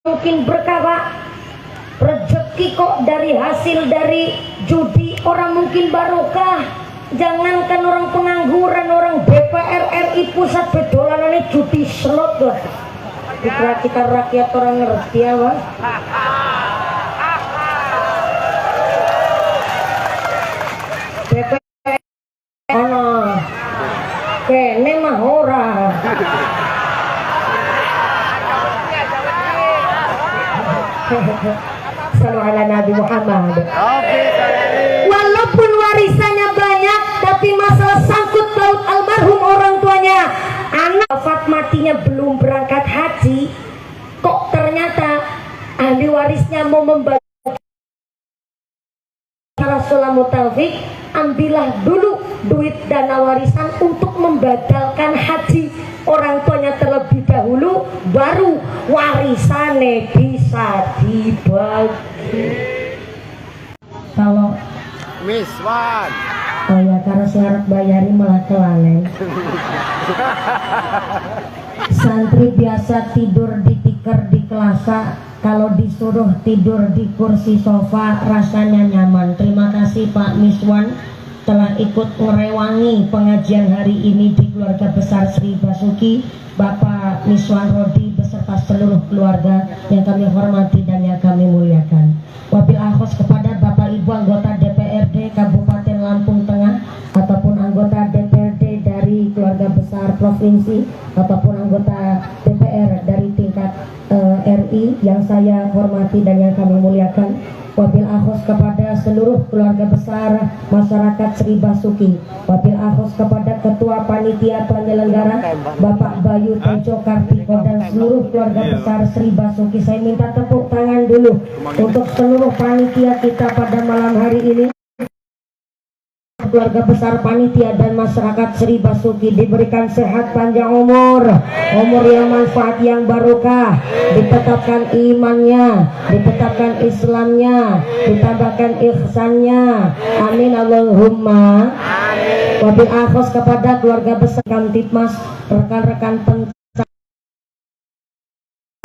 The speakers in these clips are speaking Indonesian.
mungkin berkah Pak. Rezeki kok dari hasil dari judi orang mungkin barokah. Jangankan orang pengangguran, orang DPR RI pusat bedolanannya judi slot lah. Dikira kita rakyat orang ngerti ya Pak. DPR kene mah ora. Sallu ala Nabi Muhammad. Walaupun warisannya banyak, tapi masalah sangkut paut almarhum orang tuanya, anak wafat matinya belum berangkat haji, kok ternyata ahli warisnya mau membagi Rasulullah Taufik, ambillah dulu duit dana warisan untuk membatalkan haji orang tuanya terlebih dahulu, baru warisannya bisa dibagi. Kalau Miswan, oh ya, karena syarat bayari malah kelalen. Santri biasa tidur di tikar di kelasa, kalau disuruh tidur di kursi sofa rasanya nyaman. Terima kasih Pak Miswan telah ikut ngerewangi pengajian hari ini di keluarga besar Sri Basuki. Bapak Miswan Rodi beserta seluruh keluarga yang kami hormati dan yang kami muliakan. Wabil akhos kepada Bapak Ibu anggota DPRD Kabupaten Lampung Tengah ataupun anggota DPRD dari keluarga besar provinsi ataupun anggota DPR dari tingkat RI yang saya hormati dan yang kami muliakan. Wabil akhos kepada seluruh keluarga besar masyarakat Sri Basuki. Wabil akhos kepada Ketua Panitia Penyelenggara Bapak Bayu Tejo Kartiko dan seluruh keluarga besar Sri Basuki. Saya minta tepuk tangan dulu untuk seluruh panitia kita pada malam hari ini. Keluarga besar panitia dan masyarakat Sri Basuki diberikan sehat panjang umur yang manfaat yang barokah, ditetapkan imannya, ditetapkan Islamnya, ditambahkan ihsannya. Amin Allahumma. Wabil akhos kepada keluarga besar Kamtipmas, rekan-rekan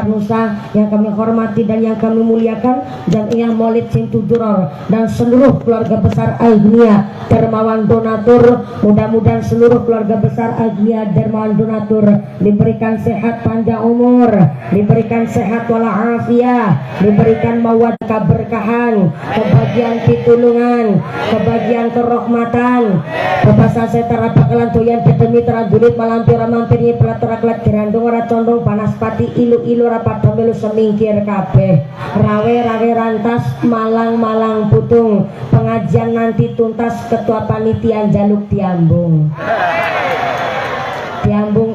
Nusa yang kami hormati dan yang kami muliakan, dan Iyah Maulid Sintujuror dan seluruh keluarga besar Agnia Dermawan Donatur. Mudah-mudahan seluruh keluarga besar Agnia Dermawan Donatur diberikan sehat panjang umur, diberikan sehat walafiat, diberikan mawaddah keberkahan, kebahagiaan pitulungan, kebahagiaan kerahmatan, kebasan setara bakalan doyan ketemi terajulit malampir mampirnya pelatarak dirandung ora condong panas pati ilu-ilu rapat pemilu semingkir kabeh rawe rantas malang putung pengajian nanti tuntas ketua panitia jaluk diambung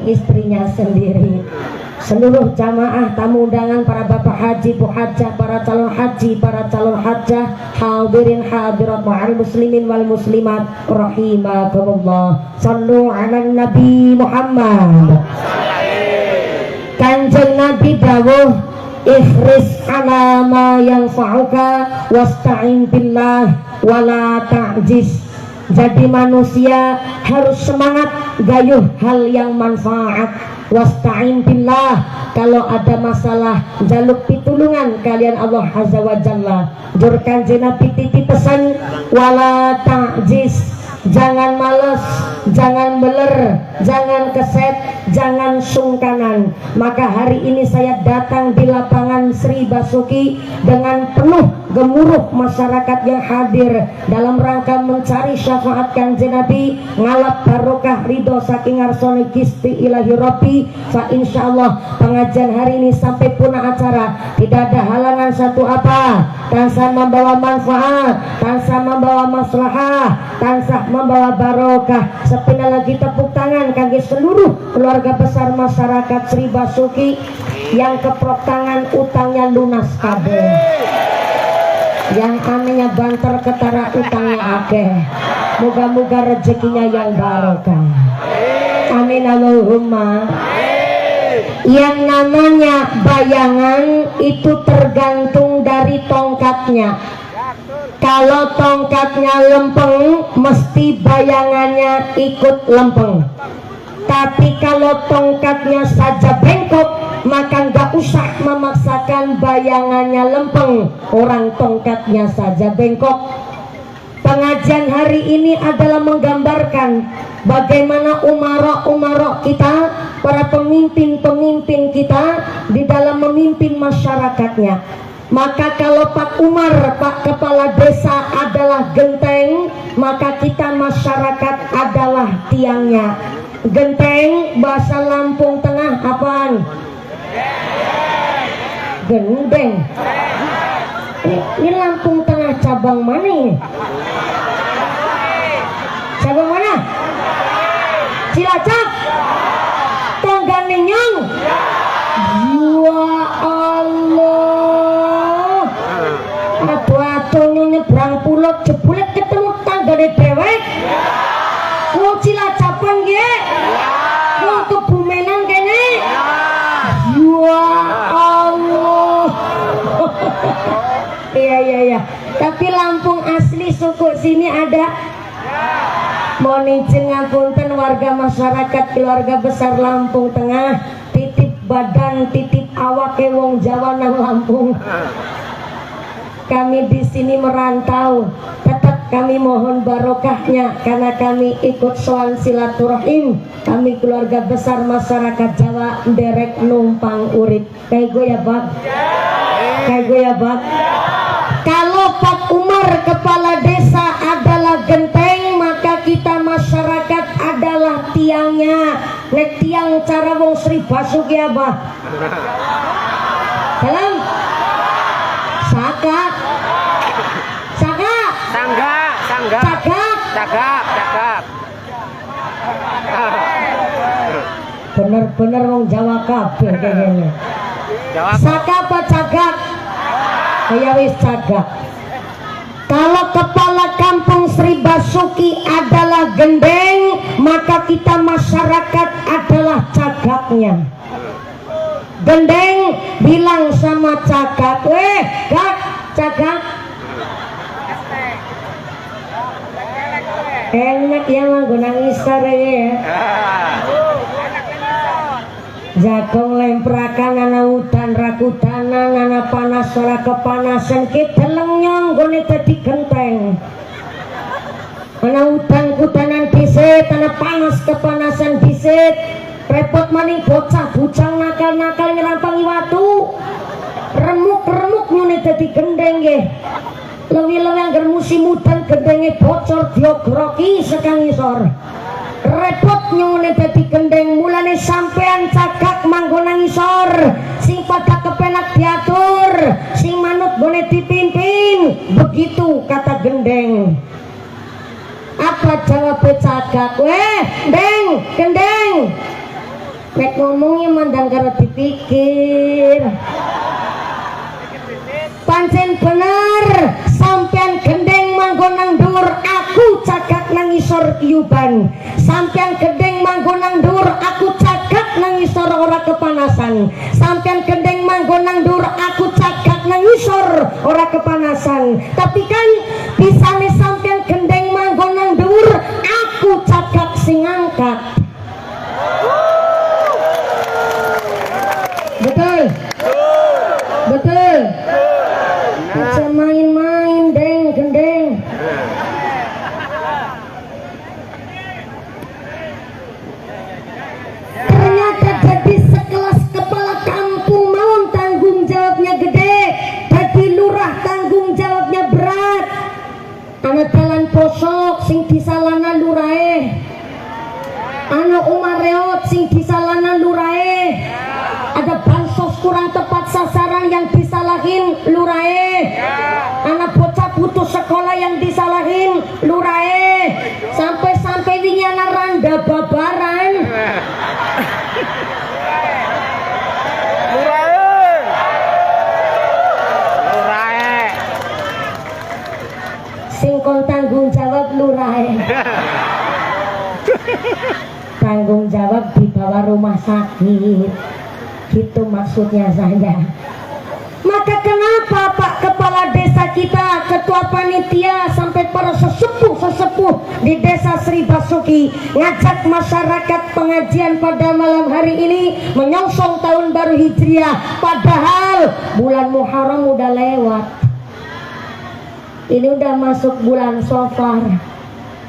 istrinya sendiri. Seluruh jamaah tamu undangan, para bapak haji, bu hajah, para calon haji, para calon hajah, hadirin hadirat wal muslimin wal muslimat rahimakumullah. Sallu ala Nabi Muhammad. Kanjeng Nabi dawuh, ihris ala ma yanfa'uka wasta'in billah wala ta'jiz. Jadi manusia harus semangat gayuh hal yang manfaat. Wasta'in billah, kalau ada masalah jaluk pitulungan kalian Allah Azza wa Jalla. Jur Kanjeng Nabi titip pesan wala ta'jiz, jangan males, jangan beler, jangan keset, jangan sungkanan. Maka hari ini saya datang di lapangan Sri Basuki dengan penuh gemuruh masyarakat yang hadir dalam rangka mencari syafaat Kanjeng Nabi, ngalap barokah ridho saking ngarsane Gusti Ilahi Rabbi. Fa insyaallah pengajian hari ini sampai punah acara tidak ada halangan satu apa, tansah membawa manfaat, tansah membawa maslahah, tansah membawa barokah. Sepina lagi tepuk tangan kangge seluruh keluarga besar masyarakat Sri Basuki yang keprok tangan utangnya lunas kabeh, yang anehnya banter ketara utangnya akeh. Moga-moga rezekinya yang barokah. Amin Allahumma. Yang namanya bayangan itu tergantung dari tongkatnya. Kalau tongkatnya lempeng, mesti bayangannya ikut lempeng. Tapi kalau tongkatnya saja bengkok, maka nggak usah memaksakan bayangannya lempeng. Orang tongkatnya saja bengkok. Pengajian hari ini adalah menggambarkan bagaimana umarok kita, para pemimpin-pemimpin kita di dalam memimpin masyarakatnya. Maka kalau Pak Umar, Pak Kepala Desa adalah genteng, maka kita masyarakat adalah tiangnya. Genteng bahasa Lampung Tengah apaan? Gendeng. Ini Lampung Tengah cabang mana ini? Cabang mana? Cilacap? Tangganenyong? Ya Allah, atu-atunya nyebrang pulau jebulet ketemu tanggane dewek. Wong Cilacapan ge, wong Kebumenan kene. Ya Allah. Iya. Tapi Lampung asli suku sini ada. Mohon izin ngapunten warga masyarakat keluarga besar Lampung Tengah, titip badan, titip awak wong Jawa nang Lampung. Kami di sini merantau, tetap kami mohon barokahnya karena kami ikut soal silaturahim. Kami keluarga besar masyarakat Jawa derek numpang urip. Kayak gue ya Bang. Kayak gue ya Bang. Kalau Pak Umar kepala desa adalah genteng, maka kita masyarakat adalah tiangnya. Nek tiang cara wong Sri Basuki apa? Salam. Saka. Cagak. Bener-bener wong Jawa kabeh kayaknya. Saka apa cagak? Kayak wis cagak. Kalau kepala kampung Sri Basuki adalah gendeng, maka kita masyarakat adalah cagaknya. Gendeng bilang sama cagak, Kak, cagak. Enak ya menggunakan istare ya. Jagong lemprakan ana udan rakudanan ana panas ora kepanasan ki deleng nyong gone dadi genteng. Ana udan kudanan disit, ana panas kepanasan disit. Repot maning bocah bujang nakal-nakal nyerampangi watu. Remuk-remuk nyone dadi gendeng nggih. Lewi-lewi anggar musim udan gendenge bocor diogroki sekang isor. Repot nyone dadi gendeng, mulane sampean cagak manggon nang isor. Sing pada kepenak diatur, sing manut gone dipimpin. Begitu kata gendeng. Apa jawab cagak? Gendeng. Nek ngomongnya mandang karo dipikir. Pancen bener, sampean gendeng manggon nang dhuwur, aku cagak nang isor kiyuban. Sampean gendeng manggon nang dhuwur, aku cagak nang isor ora kepanasan. Sampean gendeng manggon nang dhuwur, aku cagak nang isor ora kepanasan. Tapi kan bisane sampean gendeng manggon nang dhuwur, aku cagak sing angkat. Betul. Bisa main-main gendeng. Ternyata jadi sekelas kepala kampung mau tanggung jawabnya gede, jadi lurah tanggung jawabnya berat. Anak jalan posok sing disalana lurahe, anak umar reot sing disalana lurahe. Ada bansos kurang tepat sasaran yang disalahin lurahe. Anak bocah putus sekolah yang disalahin lurahe. Sampai winyana randa babaran. Lurahe. Singkong tanggung jawab lurahe. Tanggung jawab di bawah rumah sakit. Itu maksudnya saja. Maka kenapa Pak Kepala Desa kita, Ketua Panitia, sampai para sesepuh di Desa Sri Basuki ngajak masyarakat pengajian pada malam hari ini menyongsong tahun baru Hijriah, padahal bulan Muharram udah lewat. Ini udah masuk bulan Safar.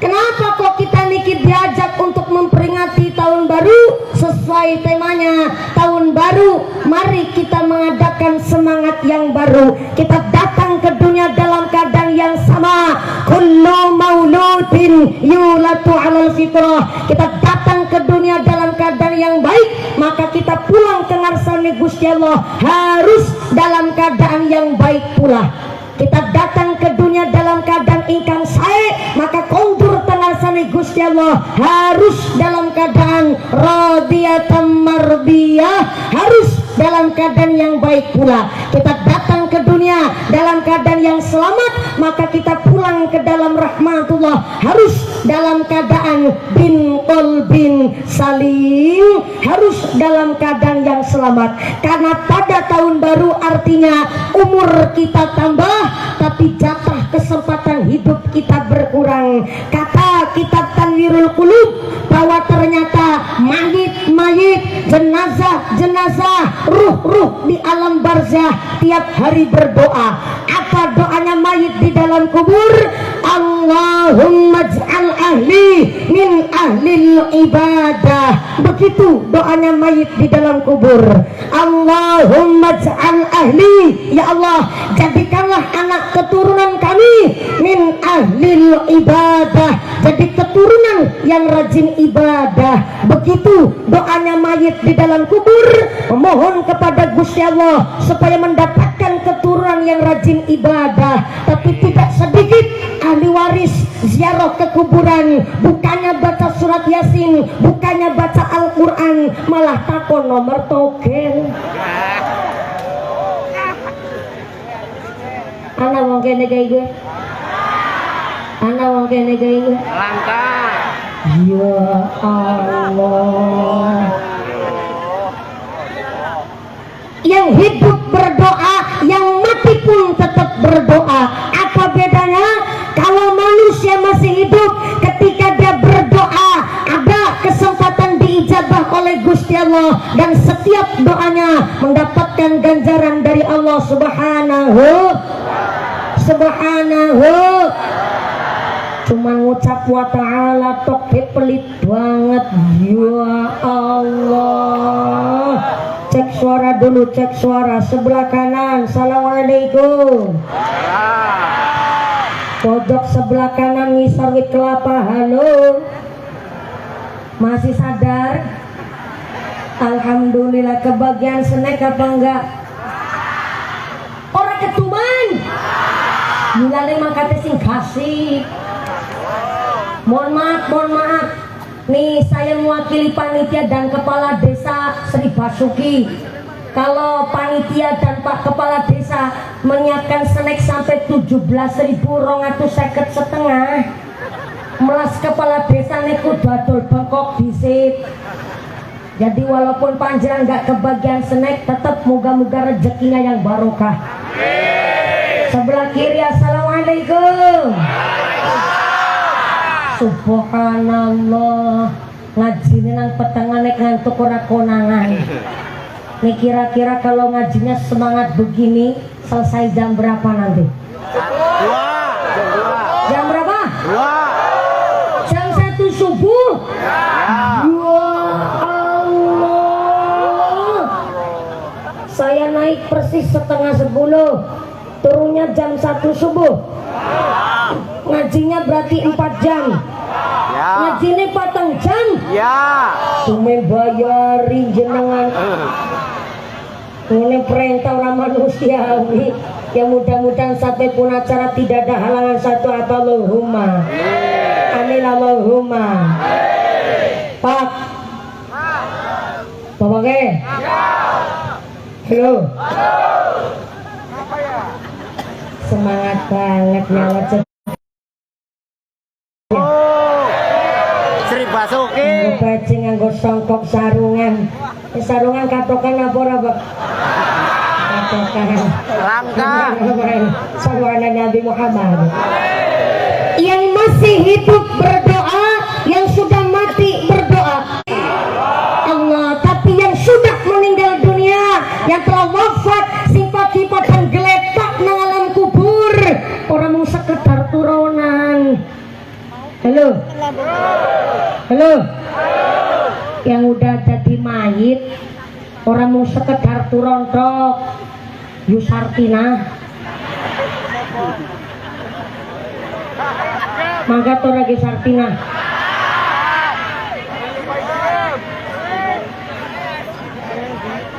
Kenapa kok kita niki diajak untuk memperingati tahun baru sesuai temanya tahun baru? Mari kita mengadakan semangat yang baru. Kita datang ke dunia dalam keadaan yang sama. Kullu mauludin yulatu 'alal fitrah. Kita datang ke dunia dalam keadaan yang baik, maka kita pulang ke ngarsane Gusti Allah harus dalam keadaan yang baik pula. Kita datang ke dunia dalam keadaan ingkang sae, maka kondur tengarsane Gusti Allah harus dalam keadaan radiyatan mardiyah, harus dalam keadaan yang baik pula. Kita datang ke dunia dalam keadaan yang selamat, maka kita pulang ke dalam rahmatullah harus dalam keadaan bin qalbin salim, harus dalam keadaan yang selamat. Karena pada tahun baru artinya umur kita tambah, tapi jatah kesempatan hidup kita berkurang. Kata kitab Tanwirul Qulub bahwa ternyata mayit-mayit, jenazah-jenazah, ruh-ruh di alam barzah tiap hari berdoa. Apa doanya mayit di dalam kubur? Allahumma ij'al ahli min ahlil ibadah. Begitu doanya mayit di dalam kubur. Allahumma ij'al ahli, ya Allah, jadikanlah anak keturunan kami min ahlil ibadah, jadi keturunan yang rajin ibadah. Begitu doanya mayit di dalam kubur, memohon kepada Gusti Allah supaya mendapatkan keturunan yang rajin ibadah. Tapi tidak sedikit ahli waris ziarah ke kuburan, bukannya baca surat Yasin, bukannya baca Al-Quran, malah takon nomor token. Anak mau kene kayak gue, anak mau kene kayak gue. Langka. Ya Allah. Yang hidup berdoa, yang mati pun tetap berdoa. Apa bedanya? Kalau manusia masih hidup, ketika dia berdoa, ada kesempatan diijabah oleh Gusti Allah, dan setiap doanya mendapatkan ganjaran dari Allah Subhanahu. Cuman ngucap wa ta'ala tok pelit banget. Ya Allah. Cek suara dulu, cek suara sebelah kanan. Assalamualaikum. Pojok sebelah kanan ngisor wit kelapa. Halo, masih sadar? Alhamdulillah. Kebagian snack apa enggak? Orang ketuman mulai mangkate sing kasih. Mohon maaf nih, saya mewakili panitia dan kepala desa Sri Basuki. Kalau panitia dan Pak Kepala Desa menyiapkan snack sampai 17.250 melas kepala desa niku dodol bengkok disit. Jadi walaupun panjenengan nggak kebagian snack, tetap moga-moga rezekinya yang barokah. Sebelah kiri, assalamualaikum. Subhanallah, ngaji nang petengan nek ngantuk ora konangan. Nih kira-kira kalau ngajinya semangat begini selesai jam berapa nanti? Jam berapa? Jam 1 subuh. Ya Allah. Saya naik persis setengah 10, turunnya jam 1 subuh. Ngajinya berarti 4 jam. Ngajinya patang jam. Cuma bayarin jenengan. Ini perintah orang manusiawi. Ya mudah-mudahan sampai pun acara tidak ada halangan satu atau Allahumma. Amin Allahumma. Pak. Bapak ke? Halo. Semangat banget nyawa Sri Basuki. Bajing nganggo songkok sarungan. Sarungan katokan apa ora, Pak? Katokan. Langka. Sarungan Nabi Muhammad. Yang masih hidup berdoa, yang sudah mati berdoa. Allah, tapi yang sudah meninggal dunia, yang telah wafat, sifat-sifat geletak nang alam kubur, orang mau sekedar turunan. Halo, halo, yang udah jadi mayit, orang mau sekedar turun trok. Yusartina mangga to lagi Sartina.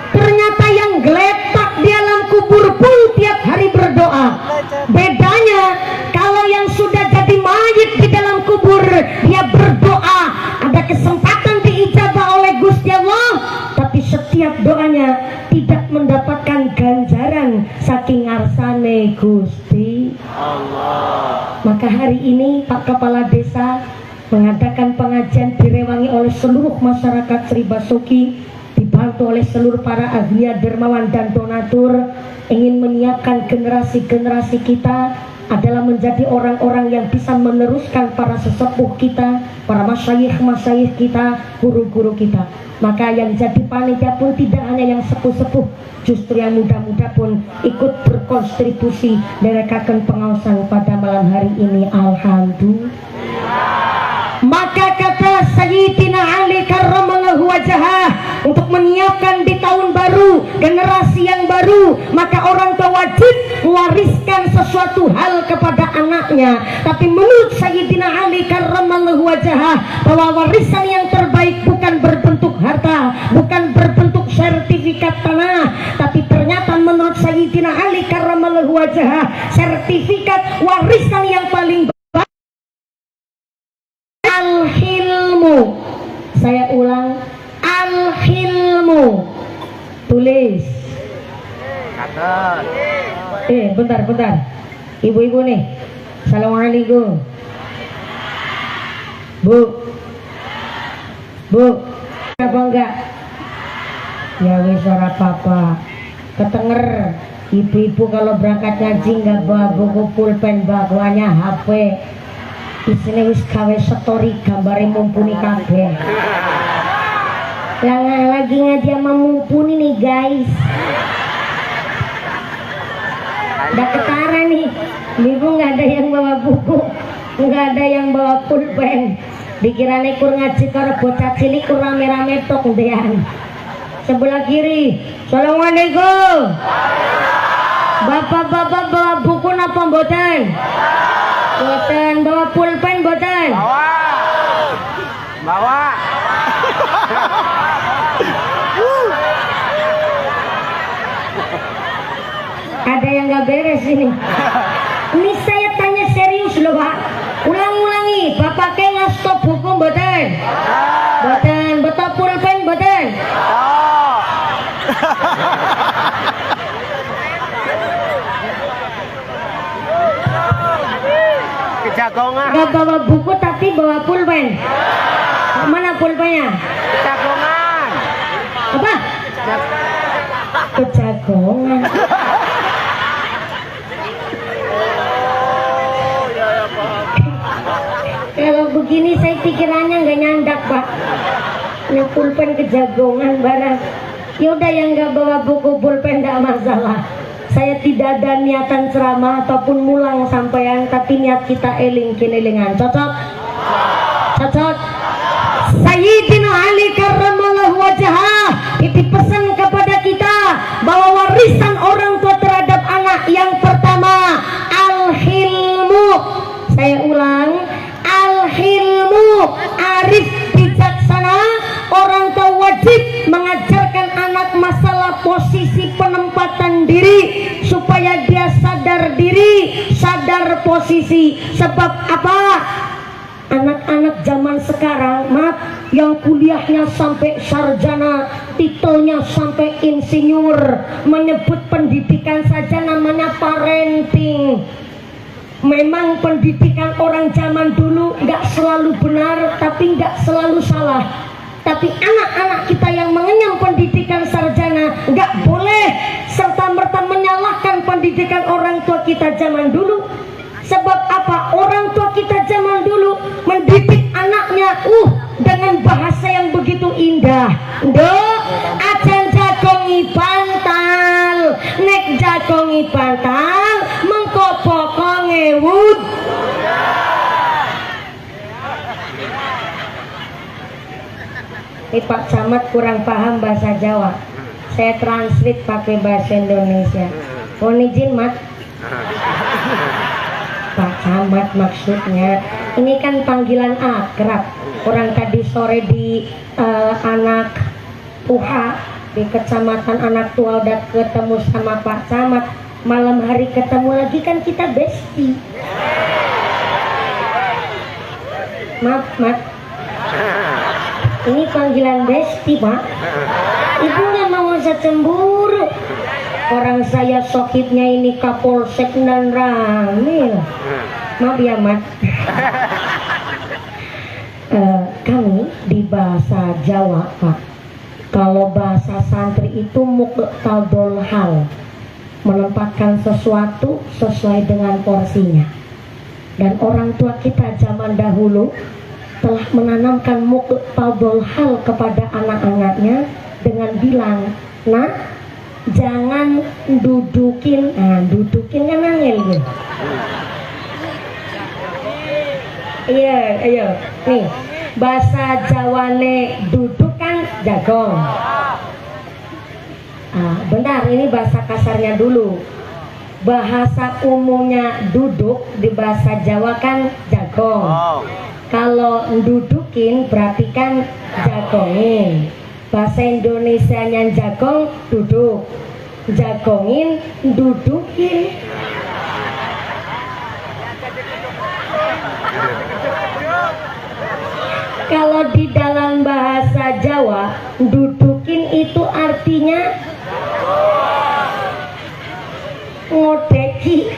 Ternyata yang geletak di alam kubur pun tiap hari berdoa. Bedanya kalau yang sudah jadi mayit di dalam kubur, dia berdoa, ada kesempatan diijabah oleh Gusti Allah, tapi setiap doanya tidak mendapatkan ganjaran saking ngarsane Gusti Allah. Maka hari ini Pak Kepala Desa mengadakan pengajian direwangi oleh seluruh masyarakat Sri Basuki, dibantu oleh seluruh para ahliya dermawan dan donatur, ingin menyiapkan generasi-generasi kita adalah menjadi orang-orang yang bisa meneruskan para sesepuh kita, para masyayikh-masyayikh kita, guru-guru kita. Maka yang jadi panitia pun tidak hanya yang sepuh-sepuh, justru yang muda-muda pun ikut berkontribusi merekakan pengawasan pada malam hari ini. Alhamdulillah. Maka kata Sayyidina Ali karramallahu wajhah, untuk menyiapkan di tahun baru generasi yang baru, maka orang tua wajib mewariskan sesuatu hal kepada anaknya. Tapi menurut Sayyidina Ali karramallahu wajhah, bahwa warisan yang terbaik bukan berbentuk harta, bukan berbentuk sertifikat tanah, tapi ternyata menurut Sayyidina Ali karramallahu wajhah, sertifikat warisan yang paling al-hilmu. Saya ulang, al-hilmu. Tulis. Bentar. Ibu-ibu nih. Assalamualaikum. Bu, apa enggak? Ya wis ora apa-apa. Ketenger, ibu-ibu kalau berangkat ngaji enggak bawa buku pulpen, bawanya HP. Isine wis gawe story gambare mumpuni kabeh. Lagi ngaji sama mumpuni nih guys. Udah ketara nih, ibu nggak ada yang bawa buku, nggak ada yang bawa pulpen. Dikirane kur ngaji karo bocah cilik kur rame-rame tok ndean. Sebelah kiri, assalamualaikum. Bapak-bapak bawa buku napa mboten? Boten. Bawa pulpen boten? Bawa. Ada yang nggak beres ini. Ini saya tanya serius loh Pak. Ulang-ulangi. Bapak nggak stop buku boten? Boten. Betul pulpen boten? Kejagongan. Gak bawa buku tapi bawa pulpen. Mana pulpennya? Kejagongan. Apa? Kejagongan. Kalau begini saya pikirannya nggak nyandak Pak. Ini pulpen kejagongan barang. Yaudah yang nggak bawa buku pulpen nggak masalah. Saya tidak ada niatan ceramah ataupun mulang sampaian, tapi niat kita eling-elingan. Cocok? Cocok? Sayyidina Ali karramallahu wajhah itu pesan kepada kita bahwa warisan orang tua terhadap anak yang pertama al-hilmu. Saya ulang, al-hilmu, arif bijaksana. Orang tua wajib mengajarkan anak masalah posisi penempatan diri supaya dia sadar diri, sadar posisi. Sebab apa? Anak-anak zaman sekarang, maaf, yang kuliahnya sampai sarjana, titelnya sampai insinyur, menyebut pendidikan saja namanya parenting. Memang pendidikan orang zaman dulu nggak selalu benar, tapi nggak selalu salah. Tapi anak-anak kita yang mengenyam pendidikan sarjana nggak boleh serta-merta menyalahkan pendidikan orang tua kita zaman dulu. Sebab apa? Orang tua kita zaman mendidik anaknya dengan bahasa yang begitu indah. Nduk, ajan jagongi bantal, nek jagongi bantal mengko pokok ngewud. Pak Camat kurang paham bahasa Jawa, saya translate pakai bahasa Indonesia. Mohon izin Mat. Pak Camat maksudnya ini kan panggilan akrab. Orang tadi sore di anak Tuha di kecamatan Anak Tua udah ketemu sama Pak Camat, malam hari ketemu lagi kan kita bestie. Maaf Mat, ini panggilan bestie Pak. Ibu nggak mau usah cemburu. Orang saya sokitnya ini Kapolsek dan Ramil. Maaf ya Mat. Kami di bahasa Jawa Pak, kalau bahasa santri itu muqtadul hal, menempatkan sesuatu sesuai dengan porsinya. Dan orang tua kita zaman dahulu telah menanamkan muqtadul hal kepada anak-anaknya dengan bilang, nah jangan dudukin, dudukin kan angel gitu. Iya, nih bahasa Jawane duduk kan jagong. Bentar, ini bahasa kasarnya dulu. Bahasa umumnya duduk di bahasa Jawa kan jagong. Kalau dudukin berarti kan jagongin. Bahasa Indonesianya jagong duduk, jagongin dudukin. Kalau di dalam bahasa Jawa dudukin itu artinya ngodeki.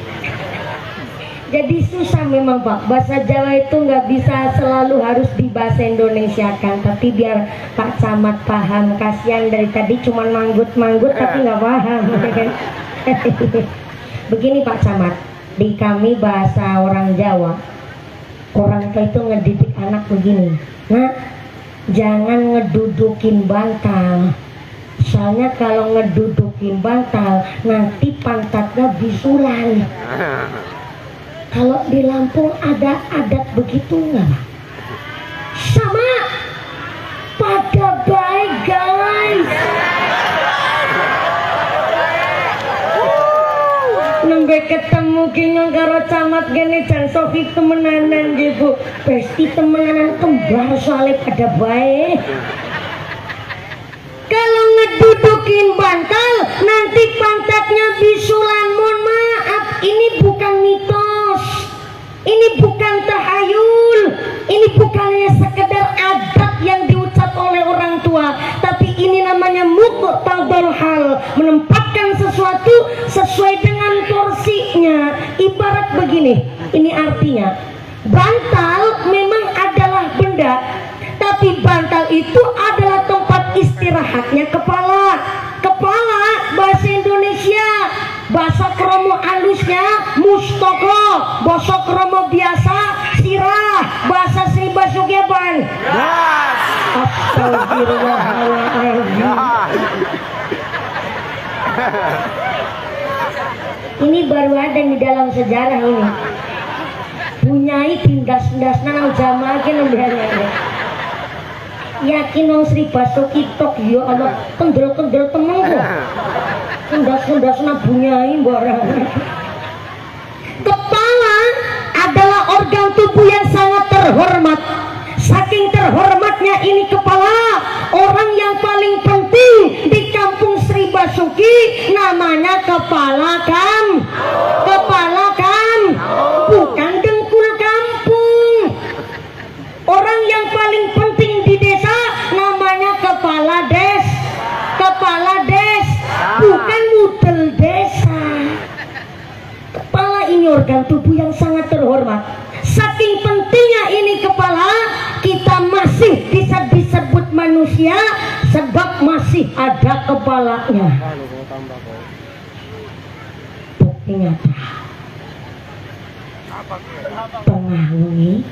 Jadi susah memang Pak, bahasa Jawa itu nggak bisa selalu harus di bahasa Indonesia kan. Tapi biar Pak Camat paham, kasihan dari tadi cuma manggut-manggut tapi nggak paham. Begini Pak Camat, di kami bahasa orang Jawa, orang tua itu ngedidik anak begini, nah jangan ngedudukin bantal. Soalnya kalau ngedudukin bantal nanti pantatnya bisulan. Kalau di Lampung ada adat begitu nggak? Sama, pada baik guys. Nembek ketemu kini karo Camat gini Jan Sofi temenanan gitu, pasti temenanan kembar soalnya pada baik. Kalau ngedudukin bantal nanti pantatnya bisulan. Mohon maaf, ini bukan mitos, ini bukan tahayul, ini bukannya sekedar adat yang diucap oleh orang tua, tapi ini namanya muqtadul hal, menempatkan sesuatu sesuai dengan porsinya. Ibarat begini, ini artinya bantal memang adalah benda, tapi bantal itu adalah tempat istirahatnya kepala. Kepala bahasa Indonesia, bahasa kromo alusnya mustoko, bahasa kromo biasa sirah, bahasa Sri Basuki apaan? Astagfirullahaladzim. Ini baru ada di dalam sejarah ini. Punyai tindas-tindas nang jamaah nembe. Yakin nang Sri Basuki tok ya Allah, kendel-kendel temen kok. Tindas-tindas nang punyai barang. Kepala adalah organ tubuh yang sangat terhormat. Saking terhormatnya ini kepala, orang yang paling penting di kampung Sri Basuki namanya kepala kam. Kepala kam, bukan dengkul kampung. Orang yang paling penting di desa namanya kepala des. Kepala des, bukan mudel desa. Kepala ini organ tubuh yang sangat terhormat. Saking pentingnya ini kepala, kita masih bisa disebut manusia sebab masih ada kepalanya. Bukti nyata. Tengah wengi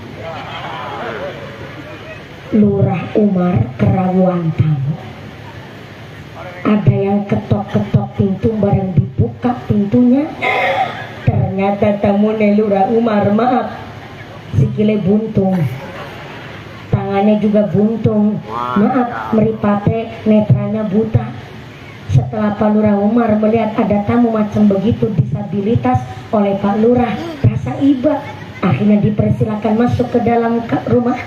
Lurah Umar kerawuan tamu. Ada yang ketok-ketok pintu, bareng dibuka pintunya, ternyata tamunya Lurah Umar. Maaf, sikile buntung, tangannya juga buntung, maaf, meripate, netranya buta. Setelah Pak Lurah Umar melihat ada tamu macam begitu, disabilitas, oleh Pak Lurah rasa iba, akhirnya dipersilakan masuk ke dalam rumah.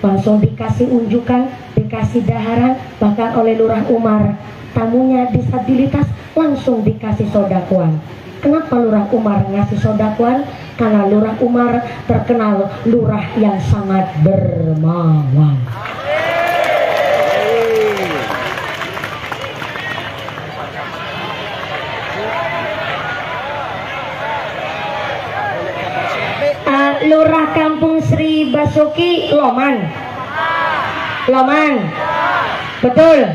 Langsung dikasih unjukan, dikasih daharan, bahkan oleh Lurah Umar tamunya disabilitas langsung dikasih sodakuan. Kenapa Lurah Umar ngasih sodakuan? Karena Lurah Umar terkenal lurah yang sangat dermawan. Lurah Kampung Sri Basuki Loman. Betul?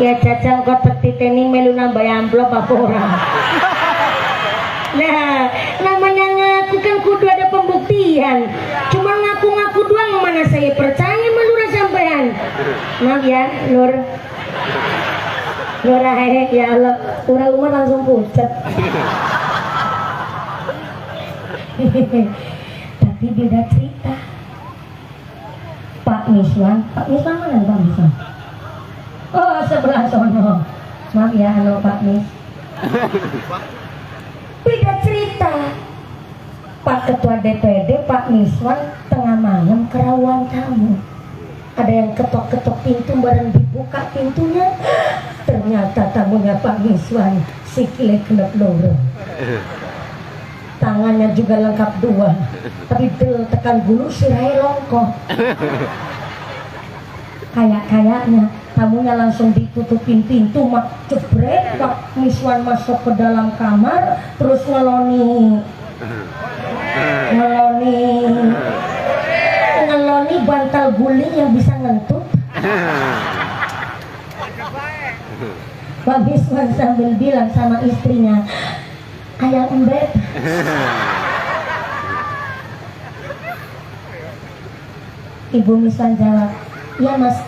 Ya jajan kotak titeni melu nambah amplop apa orang. Nah, namanya ngaku kan kudu ada pembuktian. Cuma ngaku-ngaku doang, mana saya percaya sama Lurah sampean. Maaf ya, Lurah ya Allah, Lurah Umar langsung pucat. Tapi beda cerita. Pak Miswan mana Pak Miswan? Oh, sebelah sono. Maaf ya, halo Pak Mis. Beda cerita. Pak Ketua DPD Pak Miswan tengah malam kerawuan tamu. Ada yang ketok-ketok pintu, bareng dibuka pintunya, ternyata tamunya Pak Miswan, sikile kelep loro. Tangannya juga lengkap dua, tapi del tekan bulu sirai longkoh. Kayaknya tamunya langsung ditutupin pintu, mak jebret. Pak Miswan masuk ke dalam kamar, terus ngeloni bantal guling yang bisa ngentut. Pak Miswan sambil bilang sama istrinya, ayang embet. Ibu Miswan jawab, ya Mas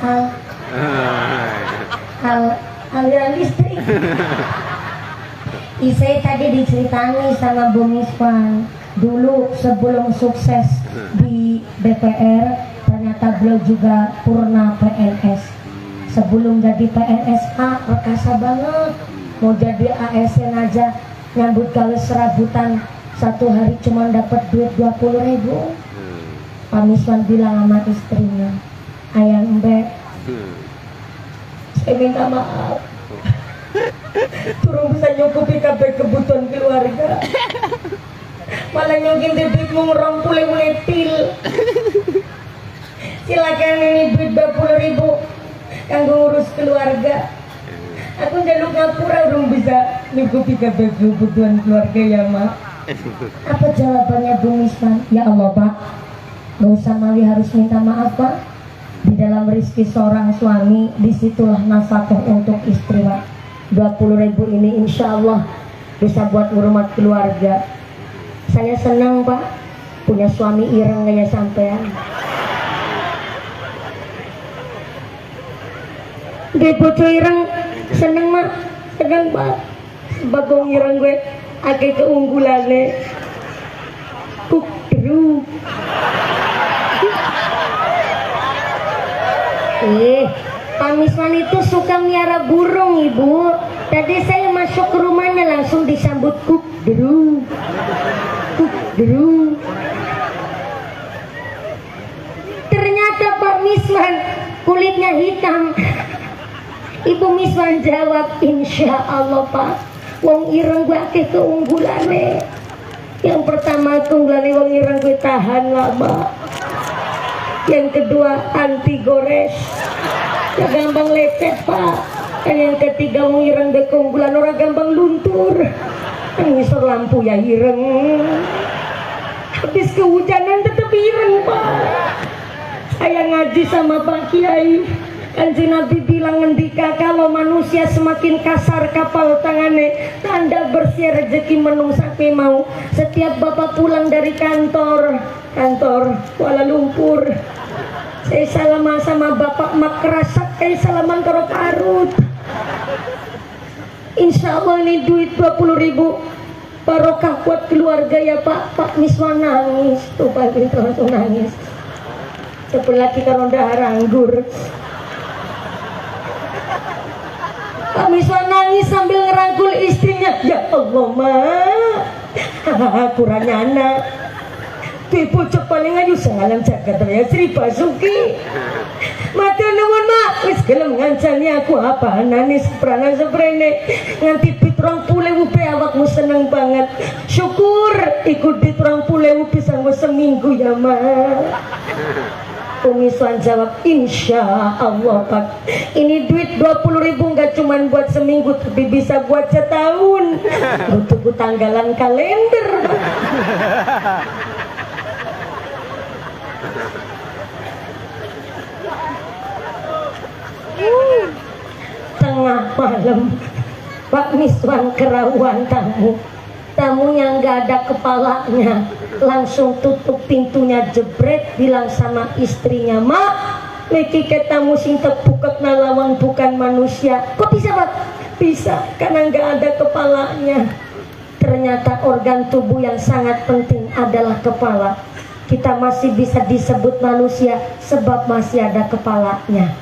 aliran listrik. Saya tadi diceritani sama Bu Miswan, dulu sebelum sukses di DPR ternyata beliau juga purna PNS. Sebelum jadi PNS perkasa banget, mau jadi ASN aja nyambut gawe serabutan, satu hari cuma dapat duit 20.000. Pak Miswan bilang sama istrinya, ayang mbak, saya minta maaf, turun bisa nyukupi kabeh kebutuhan keluarga, malah nyungkin duit mau ngerompul til. Silakan ini duit 20.000 kanggo ngurus keluarga. Aku jaluk ngapura urung bisa nyukupi kabeh kebutuhan keluarga ya Mak. Apa jawabannya Bu Miswan? Ya Allah Pak, gak usah mawi harus minta maaf Pak. Di dalam rezeki seorang suami, disitulah nafkah untuk istri Pak. 20.000 ini insya Allah bisa buat ngurmat keluarga. Saya senang Pak punya suami ireng kayak sampean. Dia bocah ireng seneng Mak, seneng Pak. Bagong ireng gue agak keunggulannya kukdru. Pak Miswan itu suka miara burung Ibu. Tadi saya masuk ke rumahnya langsung disambut kukdru. Ternyata Pak Miswan kulitnya hitam. Ibu Miswan jawab, insya Allah Pak, wong ireng gue akeh keunggulannya. Yang pertama keunggulannya wong ireng gue tahan lama. Yang kedua anti gores, ya gampang lecet Pak. Dan yang ketiga wong ireng gue keunggulan orang gampang luntur. Ngisor lampu ya ireng. Habis kehujanan tetap ireng Pak. Saya ngaji sama Pak Kiai, Kanjeng Nabi bilang ngendika, kalau manusia semakin kasar kapal tangannya, tanda bersih rezeki menungsa mau. Setiap bapak pulang dari kantor Kuala Lumpur, Saya salaman sama bapak mak kerasak, saya salaman karo parut. Insya Allah ini duit 20.000 barokah buat keluarga ya Pak. Pak Miswa nangis tuh, Pak itu langsung nangis. Sebelah lagi kalau dahar anggur. Pak Miswa nangis sambil ngerangkul istrinya. Ya Allah mak, kurangnya anak. Tipu paling ayu sengalam jagat ya Sri Basuki. Mati nuwun mak, wis gelem ngancani aku apa nanis pranan seprene nganti dit 20.000 awakmu seneng banget. Syukur ikut dit 20.000 bisa nggo seminggu ya mak. Pemiswan jawab, insya Allah Pak, ini duit 20.000 nggak cuma buat seminggu tapi bisa buat setahun. Butuh tanggalan kalender. Tengah malam Pak Miswan kerawuan tamu yang gak ada kepalanya, langsung tutup pintunya jebret, bilang sama istrinya, mak niki ketamu sing tebuket nalawang bukan manusia. Kok bisa Pak? Bisa, karena gak ada kepalanya. Ternyata organ tubuh yang sangat penting adalah kepala. Kita masih bisa disebut manusia sebab masih ada kepalanya.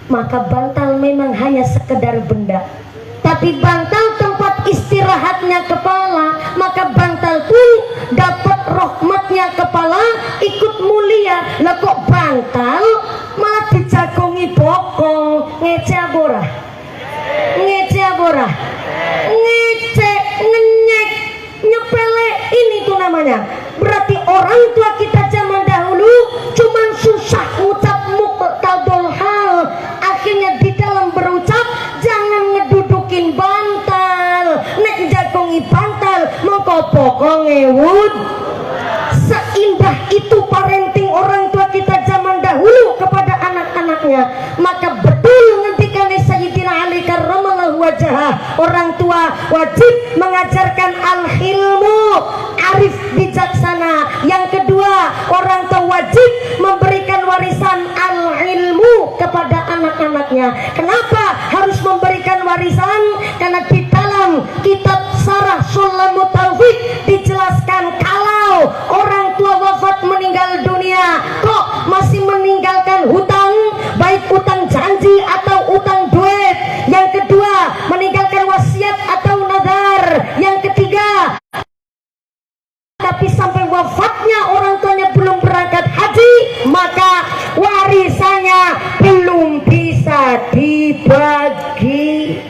Maka bantal memang hanya sekedar benda, tapi bantal tempat istirahatnya kepala. Maka bantal pun dapat rahmatnya kepala, ikut mulia. Lah kok bantal malah dijagongi bokong? Ngece abora, ngece abora, ngece, ngenyek, nyepele, ini tuh namanya. Berarti orang tua kita zaman dahulu cuman susah ngucap muqtadul hal, akhirnya di dalam berucap jangan ngedudukin bantal, nek jagongi bantal mongko pokonge wud. Seindah itu parenting orang tua kita zaman dahulu kepada anak-anaknya. Maka betul ngendikane Sayyidina Ali karramallahu wajhah, orang tua wajib mengajarkan al-hilmu, arif bijaksana. Yang kedua, orang tua wajib memberikan warisan al-ilmu kepada anak-anaknya. Kenapa harus memberikan warisan? Karena di dalam kitab Syarah Sulamut Taufik dijelaskan kalau orang tua wafat meninggal dunia kok masih meninggalkan hutang, baik utang janji atau utang duit. Yang kedua, meninggalkan wasiat atau nadar. Yang ketiga, tapi sampai wafatnya orang tuanya belum berangkat haji, maka warisannya belum bisa dibagi.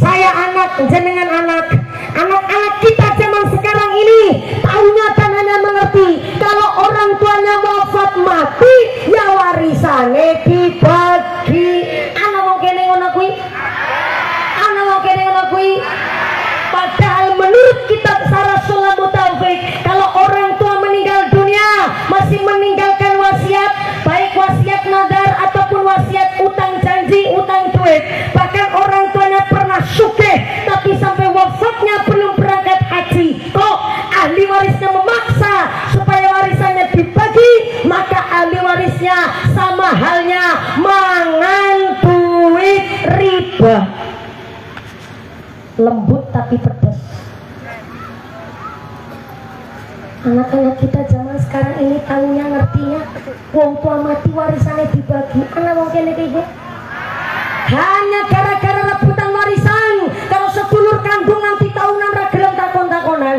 Saya anak, jenengan anak, anak-anak kita zaman sekarang ini taunya kan hanya mengerti kalau orang tuanya wafat mati ya warisannya dibagi. Anak mau kene ngono kuwi, anak mau kene ngono kuwi. Padahal menurut kitab Syarah Sulamut Taufik, kalau orang tua meninggal dunia masih meninggalkan wasiat, baik wasiat nadar ataupun wasiat utang janji, utang duit. Bahkan orang tuanya pernah sugih tapi sampai wafatnya belum berangkat haji, kok ahli warisnya memaksa supaya warisannya dibagi, maka ahli warisnya sama halnya mangan duit riba. Lembut tapi pedas. Anak-anak kita zaman sekarang ini tahunya ngertinya wong tua mati warisannya dibagi. Anak wong kene iki hanya gara-gara rebutan warisan. Kalau sedulur kandung nanti tahunan ra gelem takon-takonan.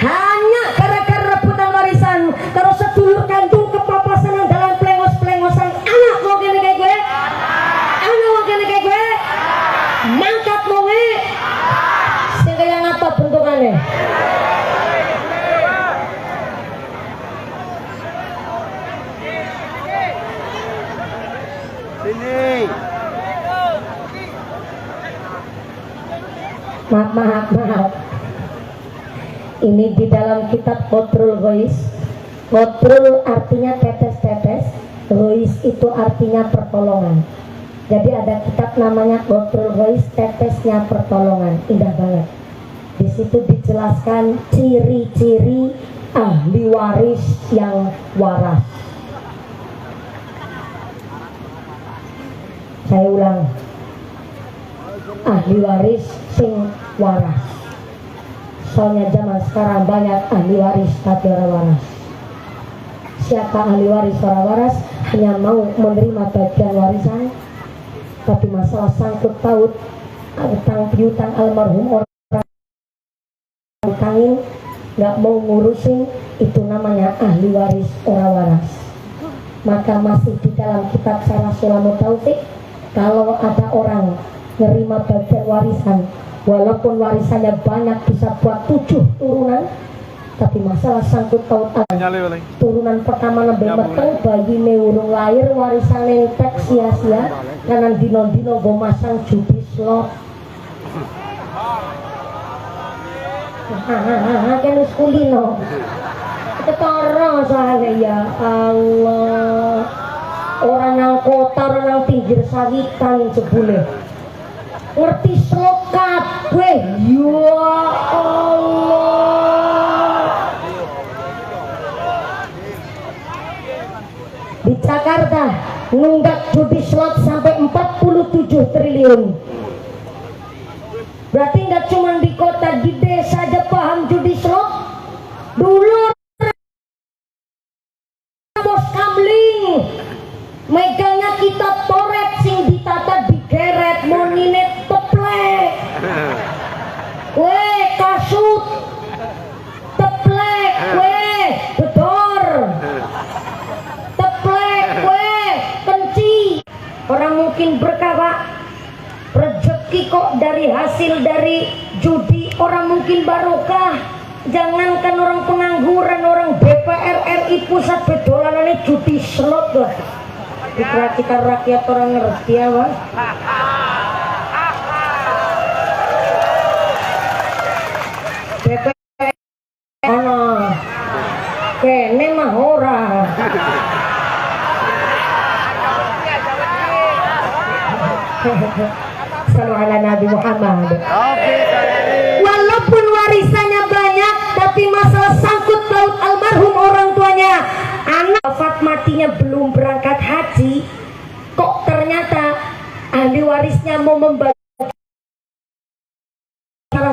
Hanya gara-gara rebutan warisan. Kalau sedulur kandung kepapasan dalam plengos-plengosan. Anak wong kene kayak gue, anak wong kene kayak gue, mangkat wonge sing kaya ngapa bentukannya. Sini. Maaf. Ini di dalam kitab Qadrul Ghais. Qadrul artinya tetes-tetes, Ghais itu artinya pertolongan. Jadi ada kitab namanya Qatrul Ghais, tetesnya pertolongan, indah banget. Di situ dijelaskan ciri-ciri ahli waris yang waras. Saya ulang, ahli waris sing waras. Soalnya zaman sekarang banyak ahli waris tapi orang waras. Siapa ahli waris orang waras? Hanya mau menerima bagian warisan, tapi masalah sangkut paut utang piutang almarhum orang utangin, nggak mau ngurusin, itu namanya ahli waris orang waras. Maka masih di dalam kitab Syarah Sulamut Taufik, kalau ada orang nerima bagian warisan, walaupun warisannya banyak bisa buat 7 turunan, tapi masalah sangkut paut turunan pertama lebih meteng, bayi urung lahir warisan entek sia-sia, kanan dino-dino go masang judi slot. Kan wis kulino ketara saya, ya Allah, orang yang kota, orang yang pinggir sawitan jebule ngerti slot kabeh, ya Allah. Di Jakarta nunggak judi slot sampai 47 triliun. Berarti nggak cuma di kota, di desa aja paham judi slot. Dulu bos kamling megangnya kita toret sing ditata digeret moninet teplek. Weh kasut teplek, weh bedor teplek, weh kenci. Orang mungkin berkah pak, rezeki kok dari hasil dari judi, orang mungkin barokah. Jangankan orang pengangguran, orang DPR RI pusat bedolanannya judi slot lah. Dikira kita rakyat orang ngerti ya bang. DPR ana kene mah ora. Sallu ala Nabi Muhammad. Walaupun warisannya banyak, tapi masalah sangkut paut almarhum orang tuanya, anak wafat matinya belum berangkat haji, kok ternyata ahli warisnya mau membagi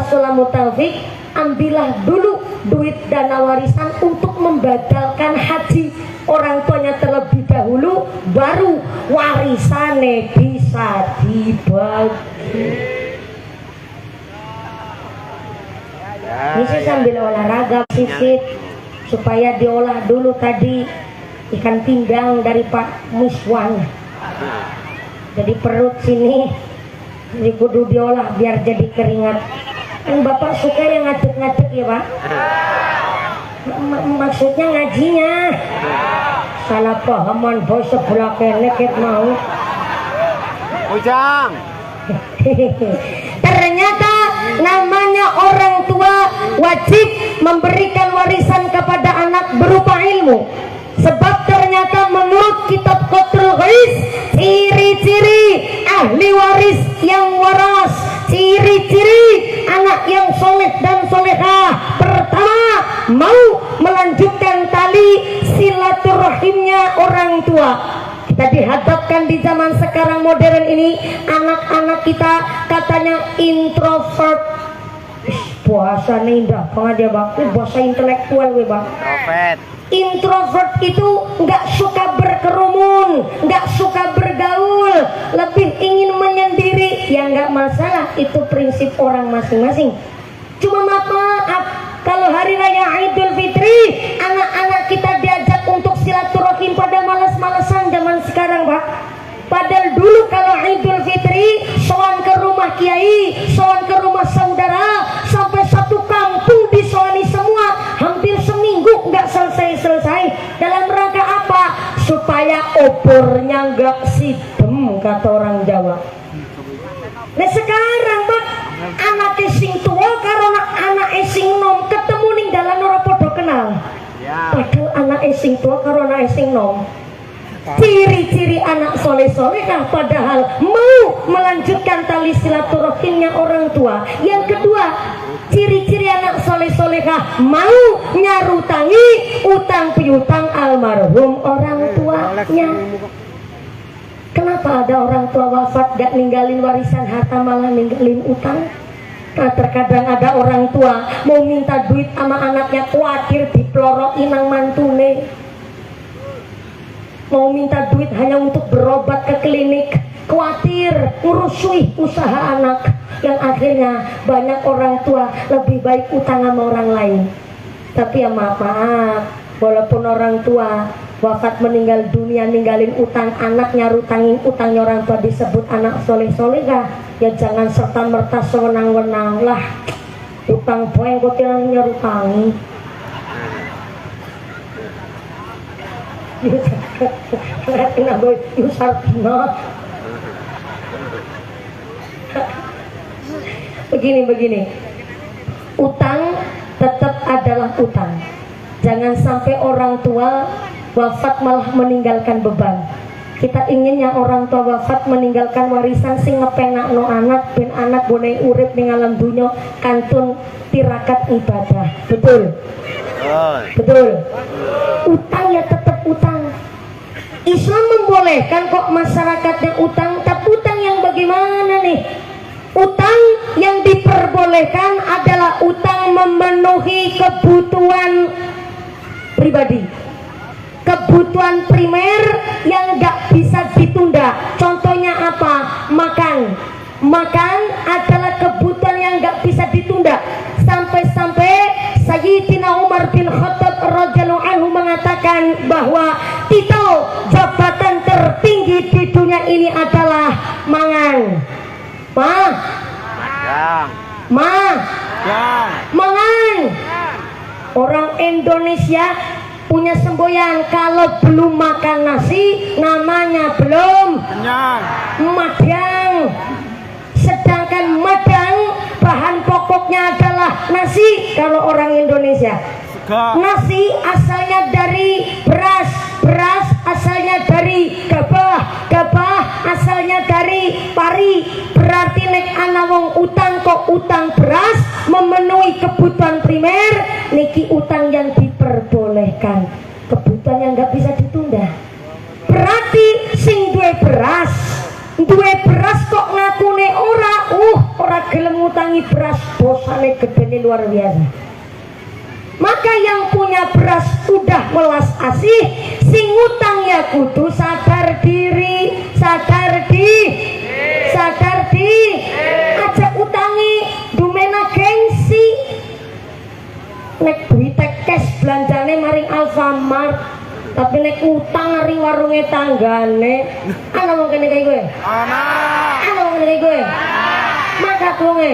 Sulamut Taufik, ambillah dulu duit dana warisan untuk membatalkan haji orang tuanya terlebih dahulu, baru warisannya bisa dibagi. Ini sih sambil olahraga sisip supaya diolah dulu tadi ikan pindang dari Pak Miswan. Jadi perut sini jadi kudu diolah biar jadi keringat. Kan Bapak suka yang ngaduk-ngaduk ya Pak? Maksudnya ngajinya. Salah pahaman bos sebelah kene ket mau. Ujang. Ternyata namanya orang tua wajib memberikan warisan kepada anak berupa ilmu. Sebab ternyata menurut kitab Qatrul Ghais, ciri-ciri ahli waris yang waras, ciri-ciri anak yang soleh dan solehah. Pertama, mau melanjutkan tali silaturahimnya orang tua. Kita dihadapkan di zaman sekarang modern ini, anak-anak kita katanya introvert. Bahasa indah banget ya bang, bahasa intelektual we bang. Introvert itu nggak suka berkerumun, nggak suka bergaul, lebih ingin menyendiri. Ya nggak masalah, itu prinsip orang masing-masing. Cuma maaf, kalau hari raya Idul Fitri anak-anak kita diajak untuk silaturahim pada malas-malasan zaman sekarang pak. Padahal dulu kalau Idul Fitri soan ke rumah kiai, soan ke rumah saudara, sampai satu kampung disoani semua, hampir seminggu nggak selesai. Dalam rangka apa? Supaya obornya nggak sidem, kata orang Jawa. Nah sekarang pak, anak sing tua karena anak sing nom ketemu ning dalan ora podo kenal. Padahal anak sing tua karena anak sing nom Ciri-ciri anak soleh-solehah padahal mau melanjutkan tali silaturahimnya orang tua. Yang kedua, ciri-ciri anak soleh-solehah mau nyarutangi utang piutang almarhum orang tuanya. Kenapa ada orang tua wafat gak ninggalin warisan harta malah ninggalin utang? Nah, terkadang ada orang tua mau minta duit sama anaknya khawatir diploroki nang mantune. Mau minta duit hanya untuk berobat ke klinik, khawatir ngurusui usaha anak. Yang akhirnya banyak orang tua lebih baik utang sama orang lain. Tapi ya maaf, walaupun orang tua wafat meninggal dunia ninggalin utang, anak nyarutangin utangnya orang tua disebut anak soleh-solehah, ya jangan serta-merta sewenang-wenang lah. Utang poeng kok tiang nyarutangi. Begini, utang tetap adalah utang. Jangan sampai orang tua wafat malah meninggalkan beban. Kita ingin yang orang tua wafat meninggalkan warisan sing ngepenakno anak ben anak boleh urip ning alam dunya kantun tirakat ibadah. Betul? Betul. Utang ya tetap utang. Islam membolehkan kok masyarakatnya utang, tapi utang yang bagaimana nih? Utang yang diperbolehkan adalah utang memenuhi kebutuhan pribadi, kebutuhan primer yang gak bisa ditunda. Contohnya apa? Makan adalah kebutuhan yang gak bisa ditunda. Sampai-sampai Sayyidina Umar bin Khattab radhiyallahu anhu mengatakan bahwa jabatan tertinggi di dunia ini adalah mangan. Mangan. Orang Indonesia punya semboyan, kalau belum makan nasi namanya belum madang. Sedangkan madang bahan pokoknya adalah nasi. Kalau orang Indonesia, nasi asalnya dari beras asalnya dari gabah asalnya dari pari. Berarti nek ana wong utang kok utang beras memenuhi kebutuhan primer, niki utang yang diperbolehkan, kebutuhan yang nggak bisa ditunda. Berarti sing duwe beras kok ngakune ora gelem ngutangi beras, dosane gedene luar biasa. Maka yang punya beras sudah welas asih, sing ngutang ya kudu sadar diri. Aja utangi dumena gengsi. Nek duit cash belanjane maring Alfamart, tapi nek utang ring warunge tanggane. Ana wong kene kaya kowe? Ana wong kene kaya kowe? Mangkat wonge.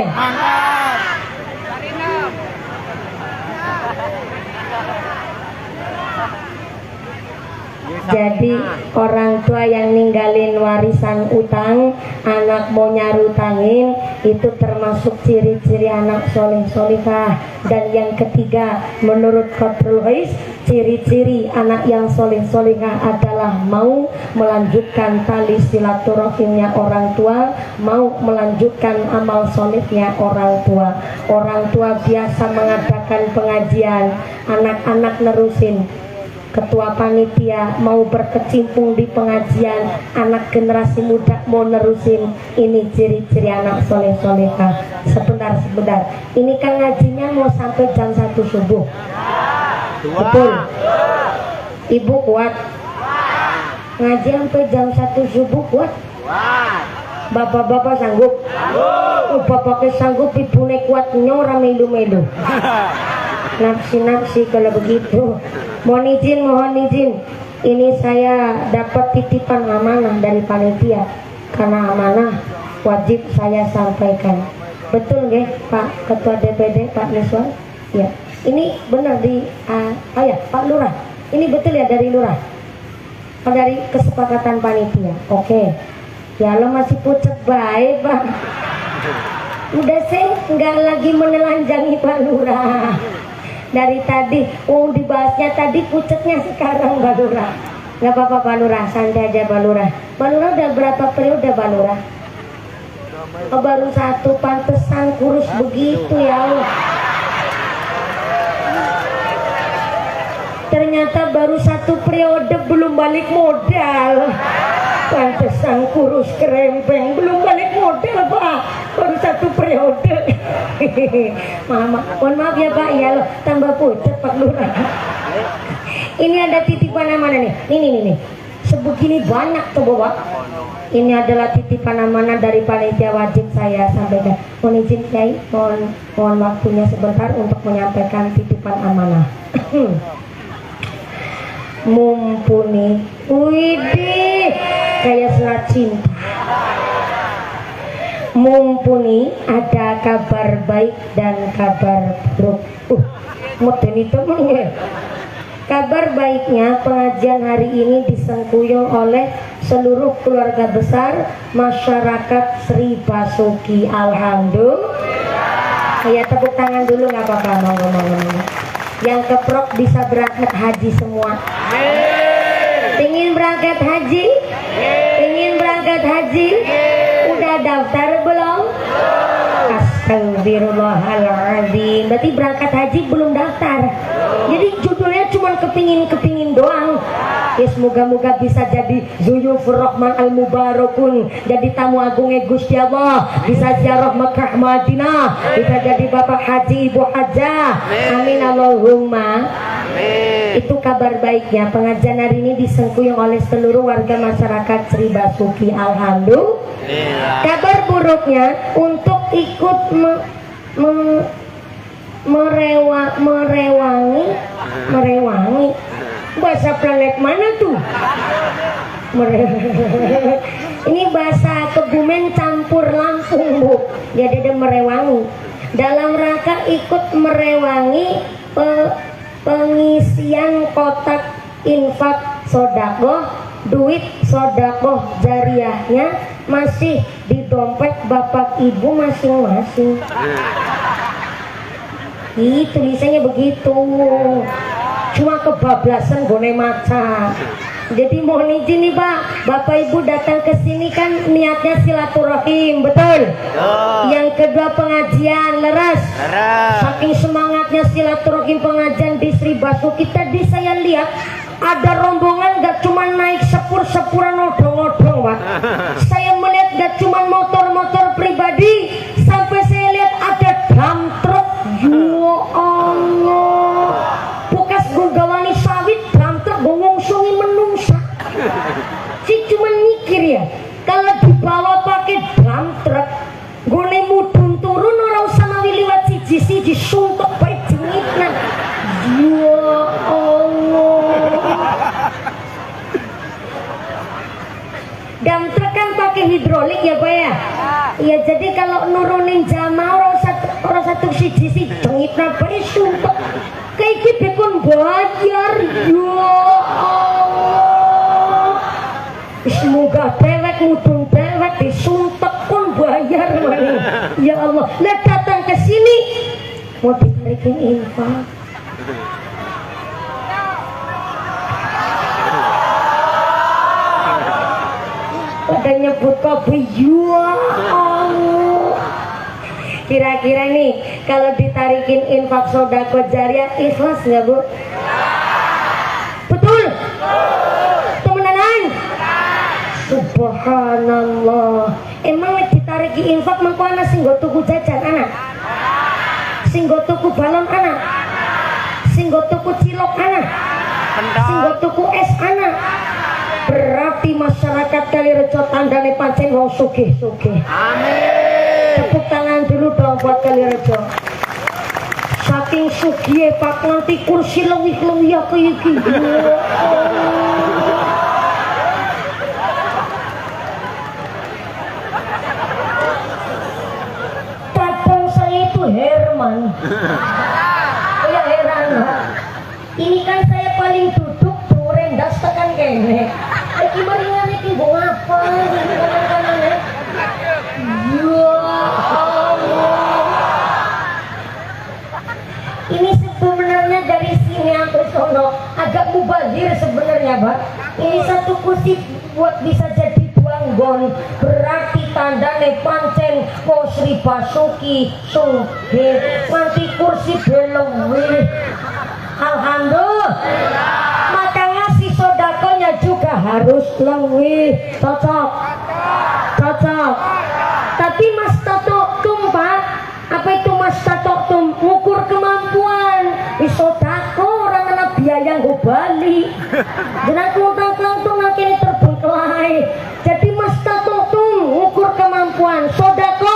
Jadi orang tua yang ninggalin warisan utang, anak mau nyarutangin, itu termasuk ciri-ciri anak soleh-solehah. Dan yang ketiga, menurut Qatrul Ghais, ciri-ciri anak yang soleh-solehah adalah mau melanjutkan tali silaturahimnya orang tua, mau melanjutkan amal solehnya orang tua. Orang tua biasa mengadakan pengajian, anak-anak nerusin. Ketua panitia mau berkecimpung di pengajian, anak generasi muda mau nerusin. Ini ciri-ciri anak soleh-solehah. Sebentar, ini kan ngajinya mau sampai jam 1 subuh. Betul? Ibu kuat? Ngaji sampai jam 1 subuh kuat? Bapak-bapak sanggup? Bapaknya sanggup, ibunya kuat, nyora melu-melu. Nafsi kalau begitu. Mohon izin, ini saya dapat titipan amanah dari panitia. Karena amanah wajib saya sampaikan. Betul nggih Pak Ketua DPD Pak Niswan? Ya. Ini benar di ya Pak Lurah. Ini betul ya dari Lurah? Dari kesepakatan panitia. Oke. Ya lo masih pucet baik Pak. Udah sih nggak lagi menelanjangi Pak Lurah. Dari tadi, dibahasnya tadi pucetnya sekarang Mbak Lurah. Nggak apa-apa Pak Lurah, santai aja Pak Lurah. Pak Lurah udah berapa periode Pak Lurah? Oh, baru satu, pantesan kurus begitu ya Allah. Ternyata baru satu periode belum balik modal. Pantesan kurus kerempeng, belum balik modal Pak. Baru satu periode. Mohon maaf ya Pak, ya loh, tambah pucat Pak Lurah. Ini ada titipan amanah nih. Nih. Sebegini banyak tuh Bapak. Ini adalah titipan amanah dari panitia wajib saya sampaikan. Mohon izin Kiai, mohon waktunya sebentar untuk menyampaikan titipan amanah. Mumpuni, widih, kayak surat cinta. Mumpuni ada kabar baik dan kabar buruk. Modern temen ya. Kabar baiknya, pengajian hari ini disengkuyung oleh seluruh keluarga besar masyarakat Sri Basuki. Alhamdulillah. Ya tepuk tangan dulu nggak apa-apa, ngomong-ngomong. Yang keprok bisa berangkat haji semua. Ingin berangkat haji? Ingin berangkat haji? Udah daftar belum? Astagfirullahaladzim. Berarti berangkat haji belum daftar. Jadi judulnya cuma kepingin doang. Ya semoga-moga bisa jadi Zuyufur Rahman Al-Mubarakun, jadi tamu agungnya Gusti Allah, bisa ziarah Makkah Madinah, bisa jadi Bapak Haji Ibu Hajah. Amin Allahumma. Itu kabar baiknya. Pengajian hari ini disengkuyung oleh seluruh warga masyarakat Sri Basuki. Alhamdulillah. Kabar buruknya, untuk ikut merewangi bahasa planet mana tuh? Ini bahasa Kebumen campur Lampung Bu. Jadi ada merewangi dalam rangka ikut merewangi pengisian kotak infak sodakoh. Duit sodakoh jariahnya masih di dompet bapak ibu masing-masing. Itu tulisannya begitu. Cuma kebablasan gone maca. Jadi mohon izin nih Pak, Bapak Ibu datang ke sini kan niatnya silaturahim, betul? Yang kedua pengajian, leres. Saking semangatnya silaturahim pengajian di Sri Basuki, tadi saya lihat ada rombongan gak cuma naik sepur-sepuran odong-odong Pak. Saya melihat gak cuma motor-motor pribadi, sampai saya lihat ada dump truck. Ya Allah, bekas gugawani sawit, dump truck ngongsungi menungsa. Si cuma mikir ya, kalau dibawa pakai dump truck, gone mudun turun orang sama liwat siji-siji suntuk baik jengitna. Ya Allah. Dump truck kan pakai hidrolik ya Pak ya. Ya jadi kalau nurunin jamaah orang satu siji jengitna baik suntuk. Kayak gitu kon bayar. Ya Allah. Semoga dewek mudun dewek disuntek pun bayar mani. Ya Allah, lah datang ke sini mau ditarikin infak. Pada nyebut kabeh ya Allah. Kira-kira nih kalau ditarikin infak sedekah jariah ikhlas nggak Bu? Betul? Temenanan? Subhanallah. Emang ditariki infak mengko ana sing nggo tuku jajan anak? Sing nggo tuku balon anak? Sing nggo tuku cilok anak? Sing nggo tuku es anak? Berarti masyarakat Kalirejo tandane pancen wong sugih-sugih. Amin. Tepuk tangan dulu dong buat Kalirejo. Saking sugih Pak nanti kursi lewih-lewih kayak gini. Kadang saya itu Herman. Ya heran. Ini kan saya paling duduk rendas tekan kene. Gimana ini ibu ngapa? Kanan-kanan. Ya Allah. Ini sebenarnya dari sini sampai sono agak mubazir sebenarnya, Pak. Ini satu kursi buat bisa jadi duanggon, berarti tandane pancen kok Sri Basuki sugih nanti kursi belum. Alhamdulillah. Maka ngasih sodakonya juga harus lebih cocok. Tapi Mas Tatoktum, Pak, apa itu Mas Tatoktum? Ukur kemampuan. Sodako orang kena biaya gue balik. Jangan kelutang tuh ngakin terbengkelai. Jadi Mas Tatoktum ukur kemampuan. Sodako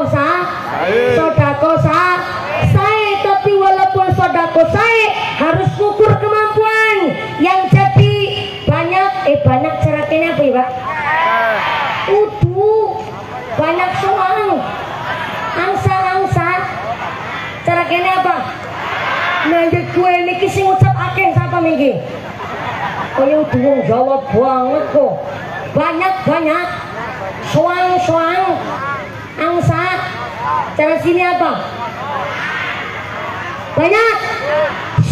saya. Tapi walaupun sodako saya harus ukur kemampuan. Yang jadi banyak ceraknya apa ya, Pak? Banyak soal angsa cara kene apa nanti gue niki sing ngucap akeh sapa minggi koyo durung jawab banget kok banyak soal angsa cara sini apa banyak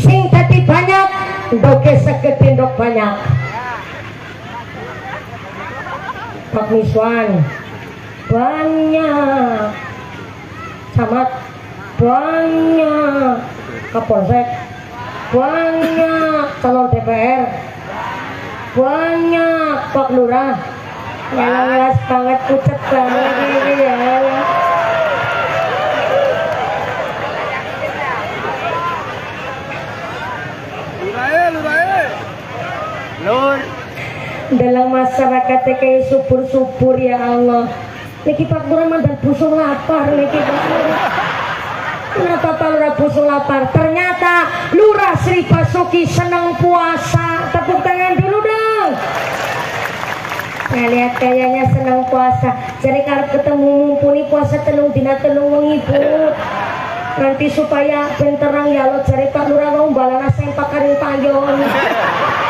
sing tadi banyak ndoke segede ndok banyak Pak Miswan banyak camat banyak kapolsek banyak calon DPR banyak Pak Lurah ngelas banget pucet banget ini ya Lur dalam masyarakat kayak subur ya Allah. Niki Pak Lurah mandan busung lapar niki Pak Lurah. Kenapa Pak Lurah busung lapar? Ternyata Lurah Sri Basuki senang puasa. Tepuk tangan dulu dong. Nah lihat kayaknya senang puasa. Jadi kalau ketemu mumpuni puasa telung dina telung wengi Bu. Nanti supaya benterang ya lo cari Pak Lurah mau balana sing pakarin payon.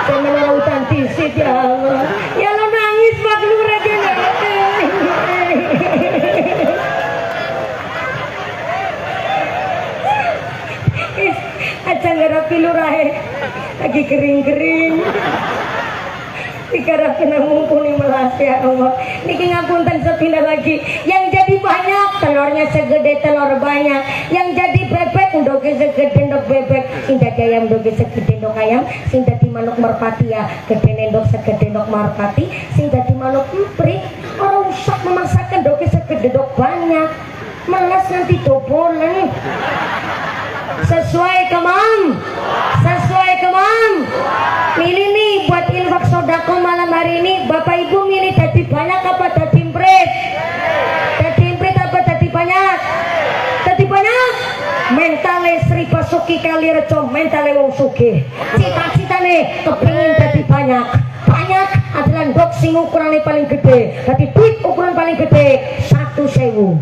Jangan lautan disit ya Allah. Ya lo nangis Pak Lurah gini. Aja ngarapi Lurah lagi kering-kering. Dikara kena mumpuni melas ya Allah. Niki ngapunten sepindah lagi. Yang jadi banyak telurnya segede telur banyak. Yang jadi bebek ndoke segede ndok bebek. Sing dadi ayam ndoke segede ndok ayam. Sing dadi manuk merpati ya gede ndok segede ndok merpati. Sing dadi manuk emprit ora usah memaksakan ndoke segede ndok banyak. Melas nanti dobolen. Sesuai kemam. Milih nih buat infak sodako malam hari ini. Bapak Ibu milih dadi banyak apa dadi emprit? Dadi emprit apa dadi banyak? Dadi banyak. Mentale Sri Basuki Kalirejo, mentale wong sugih. Cita-citane kepengin dadi banyak. Banyak adalah ndok sing ukurannya paling gede. Dadi duit ukuran paling gede 1.000.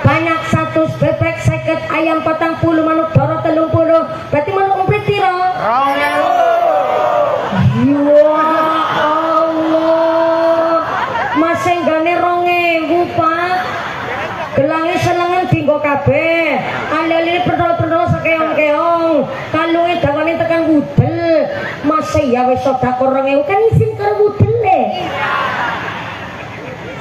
Banyak 100 bebek 50 ayam 40 manuk doro 30 berarti manuk emprit piro? 2.000 ya Allah masih gane 2.000 Pak gelangi senengan dinggo kabeh alih-alih pertol-pertol sakeong-keong kalunge dawane tekan wudel masih ya wis sedekah 2.000 kan isin karo wudele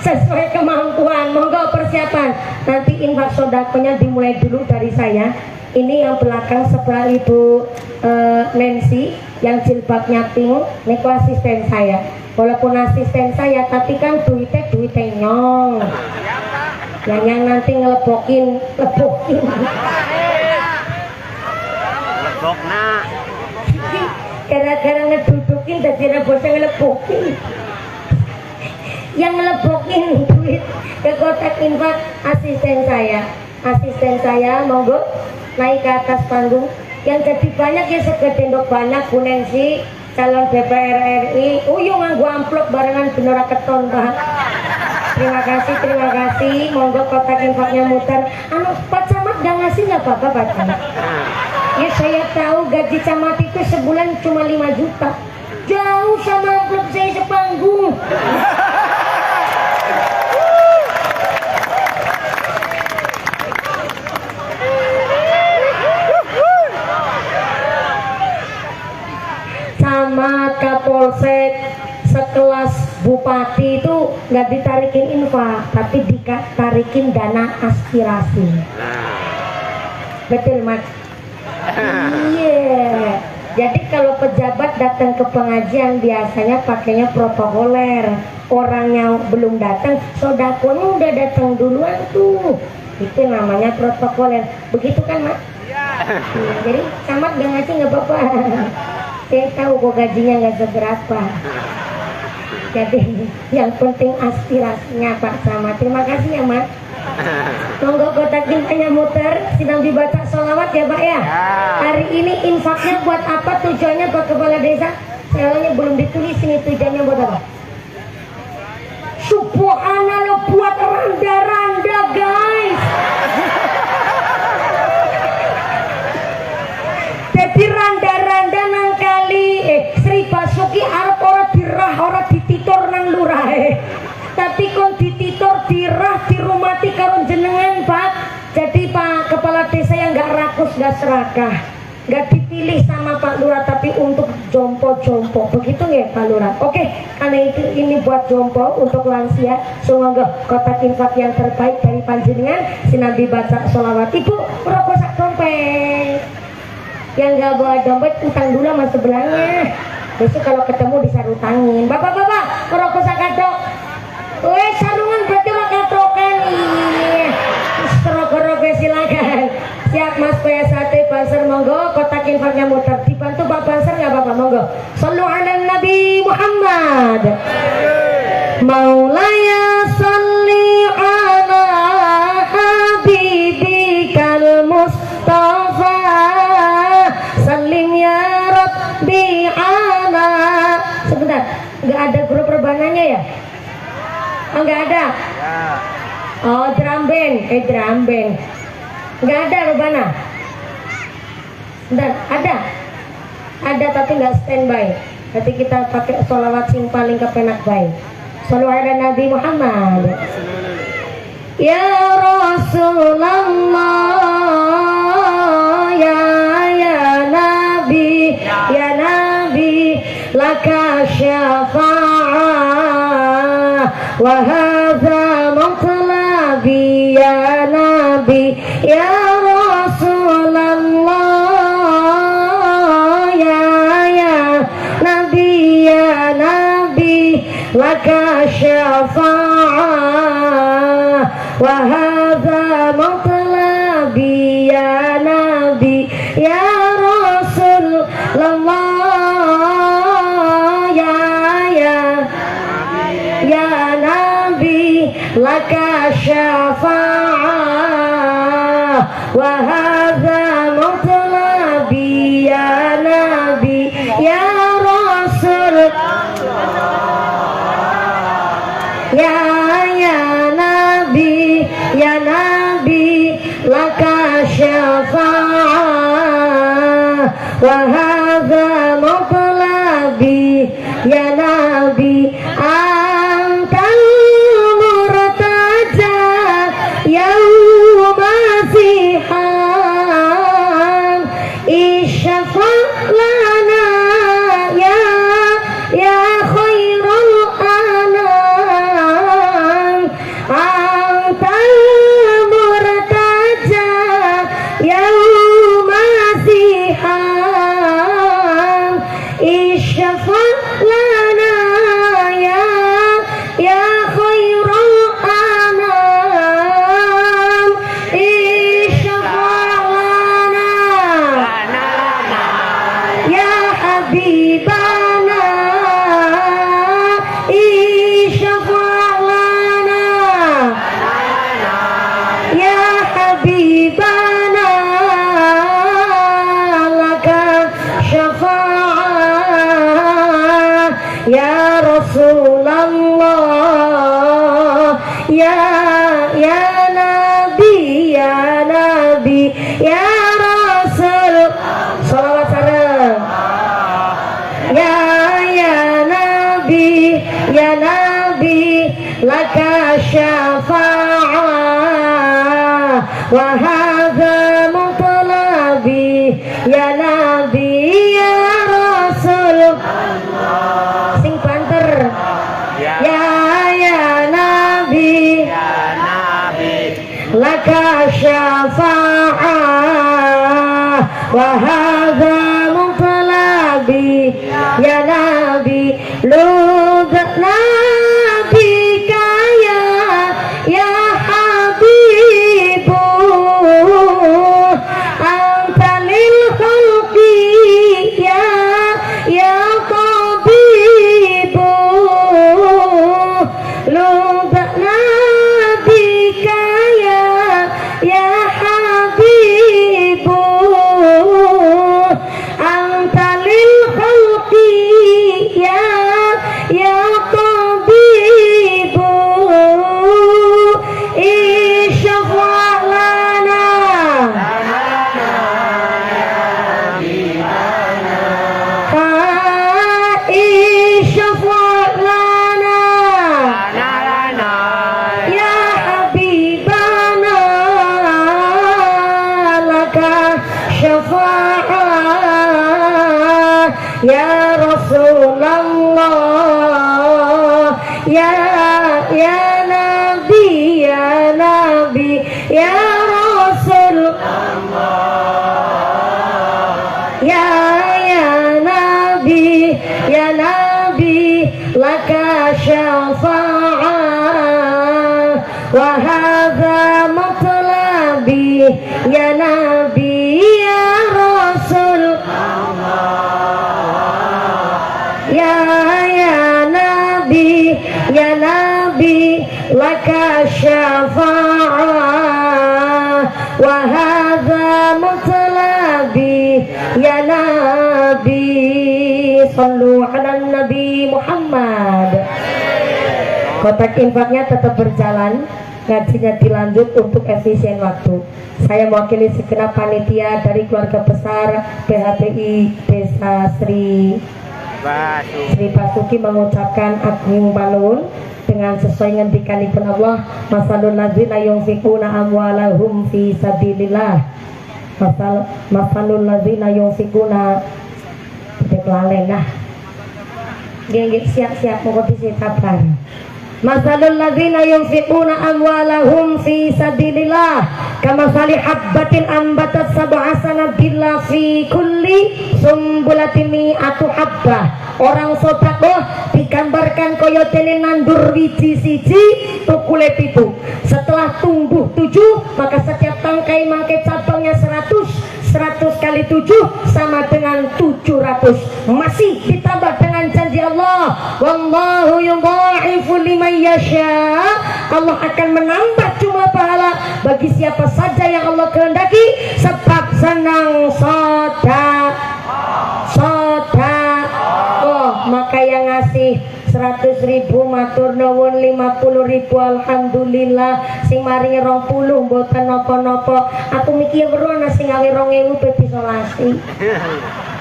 sesuai kemampuan. Monggo persiapan nanti infak sodakonya dimulai dulu dari saya. Ini yang belakang sebelah Ibu Nancy yang jilbabnya pink niku asisten saya. Walaupun asisten saya tapi kan duitnya nyong yang nanti ngelebokin gara-gara ngedudukin jadi rebosnya ngelebokin yang ngelebokin duit ke kotak infak asisten saya monggo naik ke atas panggung yang jadi banyak ya segede ndok banyak Bu Nancy calon DPR RI uyung nganggo amplop barengan bener keton Pak terima kasih monggo kotak infaknya muter Pak Camat gak ngasih nggak apa-apa Pak Camat ya saya tahu gaji camat itu sebulan cuma 5 juta jauh sama amplop saya sepanggung camat, kapolsek, sekelas bupati itu nggak ditarikin infak, tapi ditarikin dana aspirasi. Betul, Mat? Iya. Jadi kalau pejabat datang ke pengajian biasanya pakainya protokoler. Orangnya belum datang, sodakonya udah datang duluan tuh. Itu namanya protokoler. Begitu kan, Mak? Jadi camat gak ngasih nggak apa-apa. Saya tahu kok gajinya nggak seberapa. Jadi yang penting aspirasinya Pak Camat. Terima kasih ya, Mak. Monggo kotak tintanya muter, sedang dibaca sholawat ya Pak ya. Hari ini infaknya buat apa, tujuannya Pak Kepala Desa? Sayangnya belum ditulis ini tujuannya buat apa. Subhanallah, buat randa-randa guys. Jadi randa-randa nang kali Sri Basuki arep ora dirah, ora dititor nang lurah tapi kon dititor, dirah, dirumati karo jenengan Pak. Jadi Pak Kepala Desa yang gak rakus, gak serakah, gak dipilih sama Pak Lurah, tapi untuk jompo-jompo. Begitu ya Pak Lurah? Oke, karena itu ini buat jompo untuk lansia. Semoga kotak infak yang terbaik dari panjenengan sinambi baca sholawat. Ibu merokok sak dompet. Yang gak bawa dompet utang dulu sama sebelahnya. Besok kalau ketemu bisa utangin. Bapak-bapak merokok sak kadok. Weh, sarungan berarti makatokan. Iya. Rokok-rokok silakan. Siap Mas Paya Sate Banser, monggo. Kotak infaknya muter. Dibantu Pak Banser nggak apa-apa, monggo. Sallu ala Nabi Muhammad. Maulaya salli ala habibikal Mustafa. Salim ya Rabbi ala. Sebentar, nggak ada grup rebananya ya? Oh, nggak ada. Oh, drum band. Nggak ada rebana. Bentar, ada tapi nggak standby. Nanti kita pakai sholawat sing paling kepenak baik. Shollu ala Nabi Muhammad. Ya Rasulullah, ya Nabi, laka syafa'ah wa hadza matlabi ya Nabi, ya Rasulullah, ya Nabi, laka syafa'ah wa hadza matlabi ya Nabi, ya Rasulullah, ya Nabi, laka syafa'ah wa hadza matlabi ya Nabi, ya Rasul, ya Nabi, laka syafa'ah wa hadza matlabi ya Nabi. Antal murtaja yauma fihan isyafa' lana ya khairul anam. Antal murtaja yauma fihan isyafa' lana ya khairul anam. Isyafa' lana ya habibana. Isyafa' lana ya habibana. Laka syafa'ah ya Rasulullah, ya Nabi, ya Rasul. Sholawat sareng. Ya Nabi, laka syafa'ah wa hadza matlabi ya Nabi, ya Rasul. hadza mutlabi ya nabi ludna bika ya habibu anta lil khalqi ya tabibu ludna bika ya habibu anta lil khalqi ya tabibu isyafa' lana isyafa' lana ya habibana laka syafa'ah ya Rasulullah ya nabi ya Rasul ya nabi laka syafa'ah wa hadza matlabi ya nabi ya Rasul ya nabi laka syafa'ah wa hadza matlabi ya nabi sallu ala nabi Muhammad. Kotak infaknya tetap berjalan, ngajinya dilanjut untuk efisien waktu. Saya mewakili segenap panitia dari keluarga besar PHPI Desa Sri Basuki mengucapkan agung panun dengan sesuai ngendikanipun Allah, masalul ladzina yunfiquna amwalahum fi sabilillah, masalul ladzina yunfiquna deklalenah nggih siap-siap mau bisa sabar. Masalul ladzina yunfiquna amwalahum fi sabilillah kamathali habbatin ambatat sab'a sanabila fi kulli sumbulatin mi'atu habbah. Orang sedekah digambarkan kaya dene nandur wiji siji tukule 7. Setelah tumbuh 7 maka setiap tangkai mangke cabangnya 100 kali 7 sama dengan 700. Masih ditambah dengan janji Allah, wallahu yudha'ifu liman yasha. Allah akan menambah jumlah pahala bagi siapa saja yang Allah kehendaki, sebab senang sedekah. Maka yang ngasih 100.000 matur nuwun, 50.000 alhamdulillah, sing maringi 20 mboten napa-napa. Aku mikir weruh ana sing gawe 2.000 pe isolasi.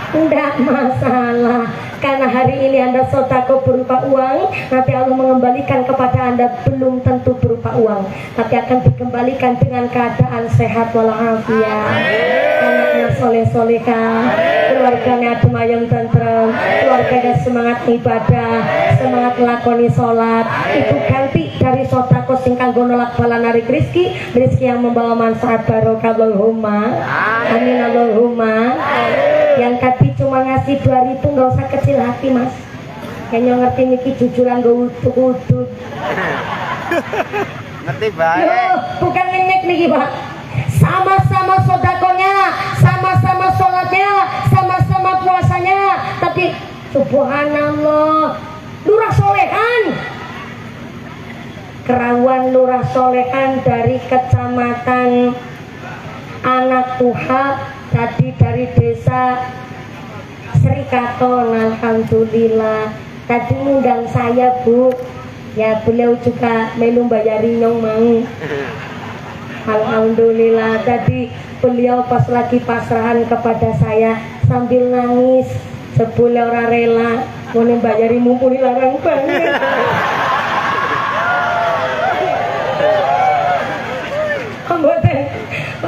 Tidak masalah, karena hari ini Anda sedekah berupa uang, nanti Allah mengembalikan kepada Anda belum tentu berupa uang, tapi akan dikembalikan dengan keadaan sehat walafiat. Anaknya soleh-solehah, keluarganya adem ayem tentrem, keluarganya semangat ibadah, semangat lakoni sholat. Itu ganti dari sedekah sing kanggo nolak bala narik rezeki yang membawa manfaat barokah. Allahumma amin Allahumma. Yang tadi cuma ngasih 2.000 nggak usah kecil hati mas, kayaknya ngerti niki jujuran gak udut ngerti baik, bukan ngenyek niki pak. Sama-sama sodakonya, sama-sama sholatnya, sama-sama puasanya, tapi subhanallah lurah solehan, kerawan lurah solehan dari kecamatan Anak Tuha, tadi dari desa Sri Katon. Alhamdulillah tadi ngundang saya bu, ya beliau juga melu bayari nyong mau. Alhamdulillah tadi beliau pas lagi pasrahan kepada saya sambil nangis, sebule ora rela mau bayari mumpuni larang banget.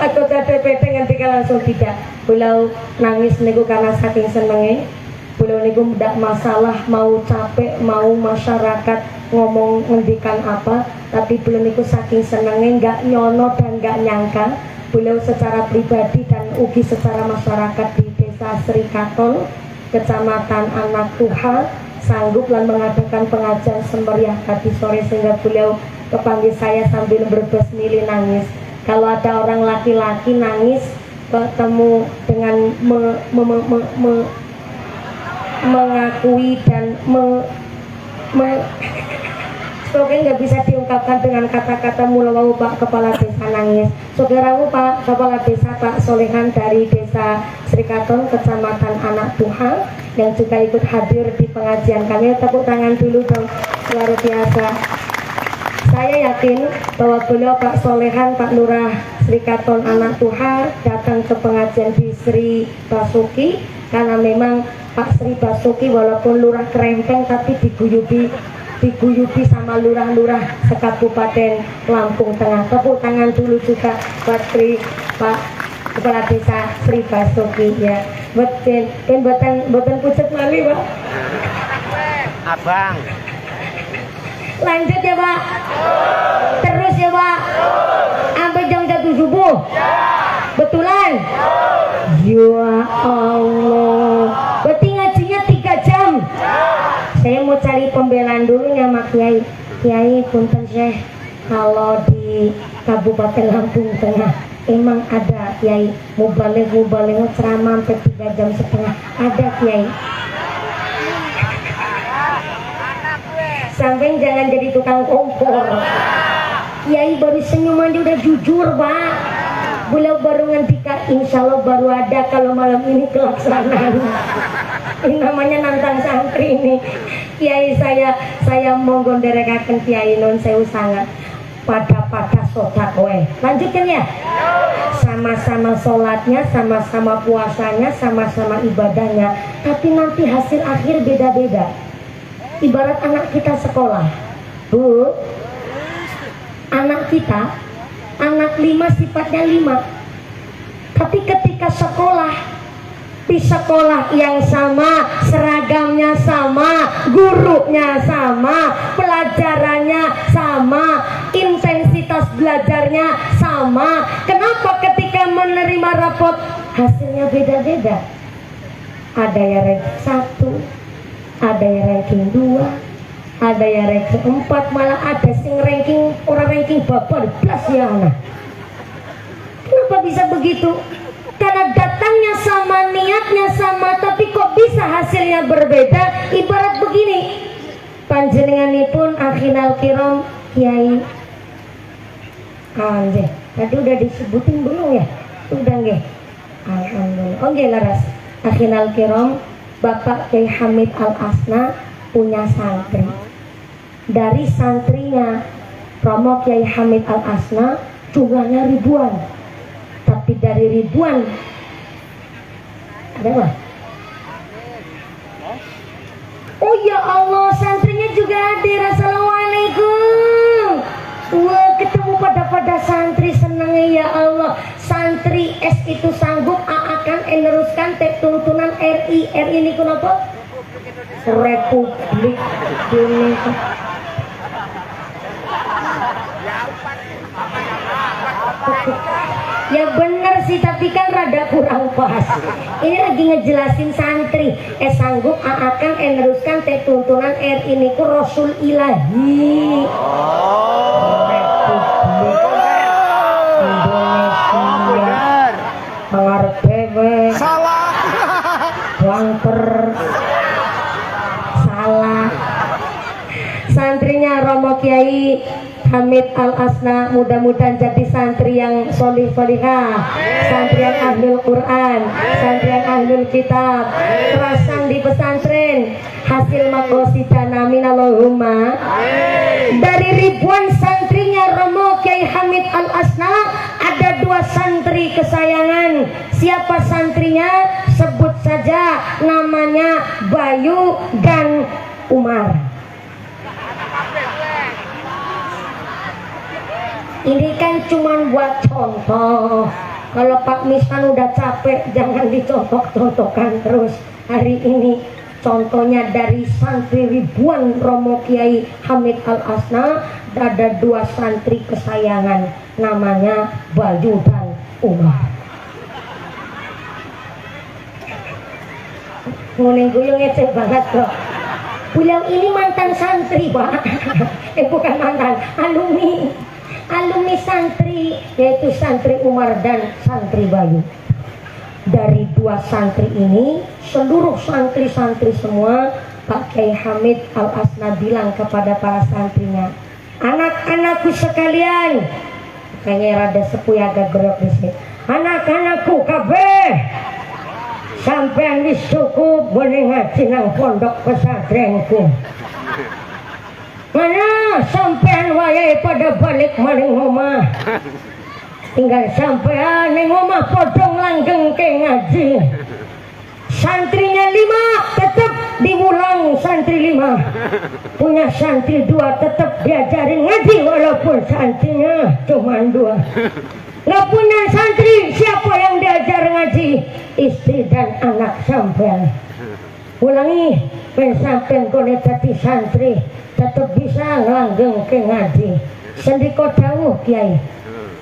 Atau TPT nganti langsung tidak. Beliau nangis niku karena saking senenge. Beliau niku tidak masalah mau capek, mau masyarakat ngomong ngendikan apa, tapi beliau niku saking senenge, nggak nyono dan nggak nyangka beliau secara pribadi dan ugi secara masyarakat di Desa Srikaton, Kecamatan Anak Tuha, sanggup lan mengadakan pengajian semeriah tadi sore sehingga beliau kepanggil saya sambil berbesmili nangis. Kalau ada orang laki-laki nangis ketemu dengan mengakui dan Soalnya nggak bisa diungkapkan dengan kata-kata mula wau Pak Kepala Desa nangis. Saudaramu Pak Kepala Desa Pak Solehan dari Desa Srikaton Kecamatan Anak Tuha yang juga ikut hadir di pengajian kami. Tepuk tangan dulu dong, luar biasa. Saya yakin bahwa beliau Pak Solehan Pak Lurah Srikaton Anak Tuha datang ke pengajian di Sri Basuki karena memang Pak Sri Basuki walaupun lurah Kerempeng tapi diguyubi sama lurah-lurah sekabupaten Lampung Tengah. Tepuk tangan dulu juga buat Pak Kepala Desa Sri Basuki ya. Boten pucet mali Pak. Abang. Lanjut ya Pak. Terus ya Pak. Sampai jam 1 subuh. Betulan? Ya Allah. Berarti ngajinya 3 jam. Saya mau cari pembelaan dulu ya Mak Kiai. Kiai punten Syekh, kalau di Kabupaten Lampung Tengah emang ada Kiai mubaligh ceramah sampai 3 jam setengah. Ada Kiai. Sampai jangan jadi tukang kompor. Kiai baru senyum aja udah jujur Pak. Beliau baru ngendika insya Allah baru ada kalau malam ini kelaksanaan. Ini namanya nantang santri ini. Kiai saya monggo nderekaken Kiai nun sewu sangat pada sodakoe. Lanjutkan ya. Sama-sama sholatnya, sama-sama puasanya, sama-sama ibadahnya. Tapi nanti hasil akhir beda-beda. Ibarat anak kita sekolah, Bu, anak kita, anak 5 sifatnya 5. Tapi ketika sekolah, di sekolah yang sama, seragamnya sama, gurunya sama, pelajarannya sama, intensitas belajarnya sama. Kenapa ketika menerima rapot hasilnya beda-beda? Ada yang ranking 1, ada yang ranking 2, ada yang ranking 4, malah ada sing ranking orang ranking babar belas ya anak. Kenapa bisa begitu? Karena datangnya sama, niatnya sama, tapi kok bisa hasilnya berbeda. Ibarat begini, panjenenganipun akhinal kiram Kiai Anjir, tadi udah disebutin belum ya? Udah nggih. Alhamdulillah. Oke laras. Akhinal kiram Bapak Kiai Hamid Al Asna punya santri. Dari santrinya Romo Kiai Hamid Al Asna jumlahnya ribuan. Tapi dari ribuan ada apa? Oh ya Allah, santrinya juga hadir. Assalamualaikum. Wah, ketemu pada santri, seneng ya Allah. Santri S itu sanggup akan meneruskan tuntunan RI. RI ini kenapa? Republik Indonesia. Ya bener sih, tapi kan rada kurang pas. Ini lagi ngejelasin santri sanggup akan meneruskan tuntunan RI ini ku Rasul Ilahi Republik Indonesia. Mengerti salah wanter salah. Santrinya Romo Kiai Hamid Al Asna mudah-mudahan jadi santri yang solih-solihah, santri yang ahlul Quran, santri yang ahlul kitab, terasang di pesantren, hasil makosidan amin Allahumma. Dari ribuan santrinya Romo Kiai Hamid Al Asna ada 2 santri kesayangan. Siapa santrinya? Sebut saja namanya Bayu dan Umar. Ini kan cuman buat contoh. Kalau Pak Miskan udah capek, jangan dicontoh-contohkan terus. Hari ini contohnya dari santri ribuan Romo Kiai Hamid Al Asna ada 2 santri kesayangan, namanya Bayu dan Umar. Nguling guyung ngecek banget kok. Beliau ini mantan santri Pak. Bukan mantan, alumni santri, yaitu santri Umar dan santri Bayu. Dari dua santri ini, seluruh santri-santri semua, Pak Kiai Hamid Al-Asna bilang kepada para santrinya, anak-anakku sekalian, kayaknya rada sepuh agak gerok di sini. Anak-anakku kabeh, sampean wis cukup boleh ngaji nang pondok pesantrenku. Mana sampean wayahe pada balik maring omah. Tinggal sampean ning omah padha langgeng ke ngaji. Santrinya 5 tetap diulang santri 5. Punya santri 2 tetap diajarin ngaji walaupun santrinya cuma 2. Nggak punya santri, siapa yang diajar ngaji? Istri dan anak sampean. Ulangi, sampean kone jadi santri tetap bisa ngelanggeng ke ngaji. Sendiko dawuh Kiai.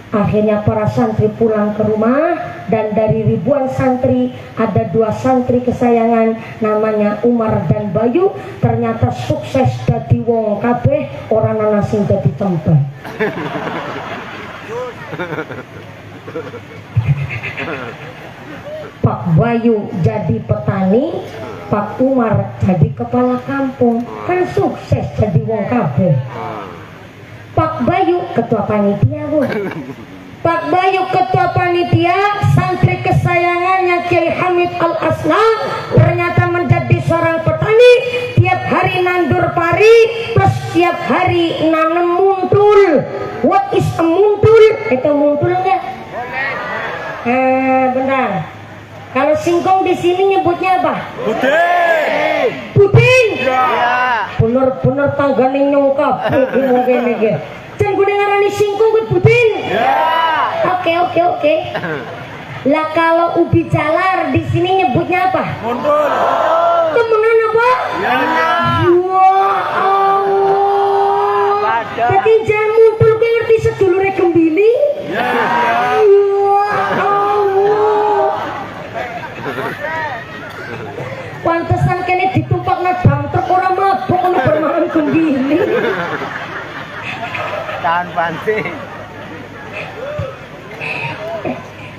Akhirnya para santri pulang ke rumah, dan dari ribuan santri ada 2 santri kesayangan namanya Umar dan Bayu, ternyata sukses dadi wong kabeh, orang ana sing dadi tempe. Pak Bayu jadi petani, Pak Umar jadi kepala kampung, kan sukses jadi wong kabeh. Pak Bayu ketua panitia Bu. Pak Bayu ketua panitia, santri kesayangannya Kiai Hamid Al-Asna ternyata menjadi seorang petani, tiap hari nandur pari plus tiap hari nanam muntul. What is a muntul? Itu muntul enggak? Bentar. Kalau singkong di sini nyebutnya apa? Puding. Puding? Ya. Bener-bener tanggane nyongkap. Gini. Jangan gue ngarani singkong ke puding. Ya. Oke. Lah kalau ubi jalar di sini nyebutnya apa? Muntul. Temenan apa? Ya. Wah, Allah. Tapi jangan muntul gue ngerti sedulure gembili. Ya. Pantesan kene ditumpak na damter ora mabuk ana bermangan gembili. Tahan panci.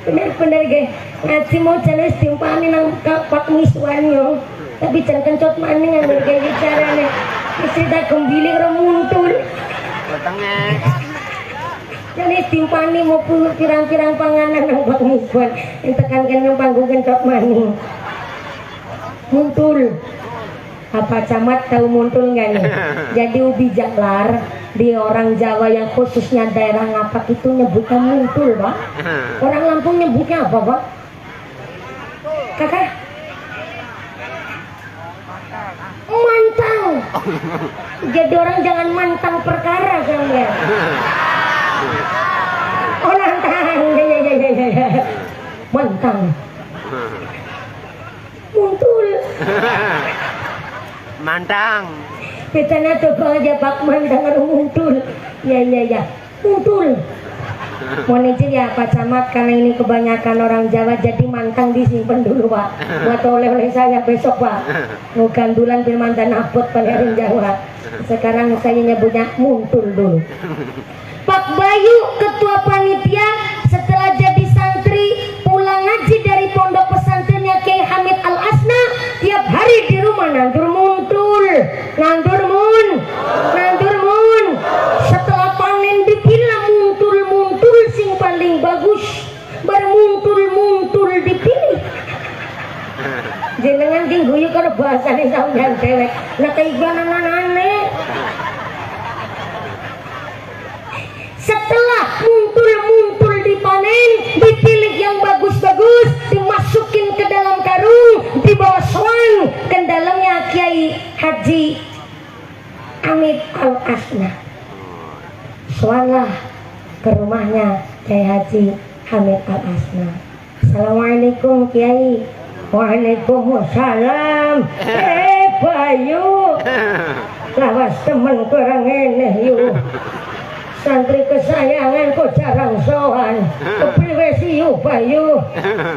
Bener-bener ge. Ngaji mau jenis timpani nang Pak Miswan yo. Tapi jangan kencot maning ngene ge bicarane. Istri tak gembili ora muntul. Wetenge. Jadi timpani mau punya pirang-pirang panganan nang Pak Miswan. Entekan kene panggung kencot maning. Muntul. Apa camat tahu muntul nggak nih? Jadi ubi jalar di orang Jawa yang khususnya daerah Ngapak itu nyebutnya muntul Pak. Orang Lampung nyebutnya apa Pak? Kakak? Mantang. Jadi orang jangan mantang perkara sampean. Oh nantang. Ya. Mantang. Muntul. Mantang. Betana coba aja Pak Mantang kalau muntul. Ya. Muntul. Mohon izin ya Pak Camat, karena ini kebanyakan orang Jawa jadi mantang disimpan dulu Pak. Buat oleh-oleh saya besok Pak. Mau gandulan bir mantan abot paling Jawa. Sekarang saya nyebutnya muntul dulu. Pak Bayu ketua panitia setelah jadi santri pulang ngaji dari pondok pesantrennya Kiai Hamid Al-Asna, tiap hari di rumah nandur muntul, nandur mun. Setelah panen dipilah muntul sing paling bagus, bermuntul dipilih. Jenengan tingguyu kalau bahasane sampean dewek, lah kaibanan-anane. Setelah muntul dipanen, dipilih yang bagus-bagus, dimasukin ke dalam karung, dibawa soan ke dalamnya Kiai Haji Hamid Al-Asna. Soanlah ke rumahnya Kiai Haji Hamid Al-Asna. Assalamualaikum Kiai. Waalaikumsalam. Bayu, lawas temen kurang eneh yuk. santri kesayangan kok jarang sowan. Kepriwe sih Bayu?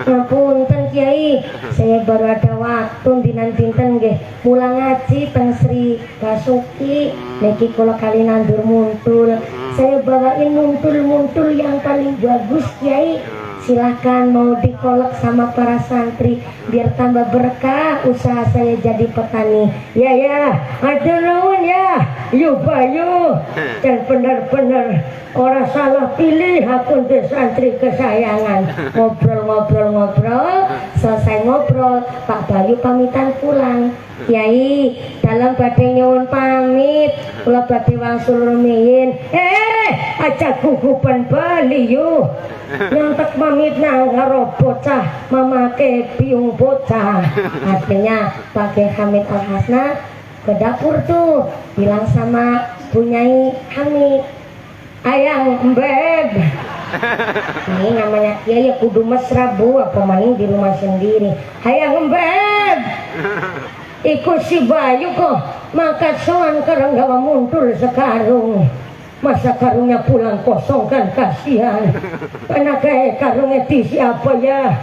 Ngapunten Kiai, saya baru ada waktu dinten nggih mulang ngaji teng Sri Basuki niki kula kali nandur muntul. Saya bawain muntul-muntul yang paling bagus Kiai. Silahkan mau dikolek sama para santri biar tambah berkah usaha saya jadi petani. Ya, ada nuwun ya. Yuk Bayu, dan benar-benar orang salah pilih aku untuk santri kesayangan. Ngobrol, selesai ngobrol Pak Bayu pamitan pulang. Kiai, dalam badhe nyuwun pamit, kula badhe wangsul rumiyin. Aja gugupan Bali yuk. Nyontek pamit nang karo bocah mamake biung bocah. Akhirnya pakai Hamid Al Hasna ke dapur tuh, bilang sama Bu Nyai Hamid, ayang embeb. Ini namanya Kiai ya kudu mesra Bu, apa maning di rumah sendiri. Ayang embeb. Ikut si Bayu kok maka soan karang gawa muntul sekarung. Masa karungnya pulang kosong kan kasihan. Karena kayak karungnya di siapa ya?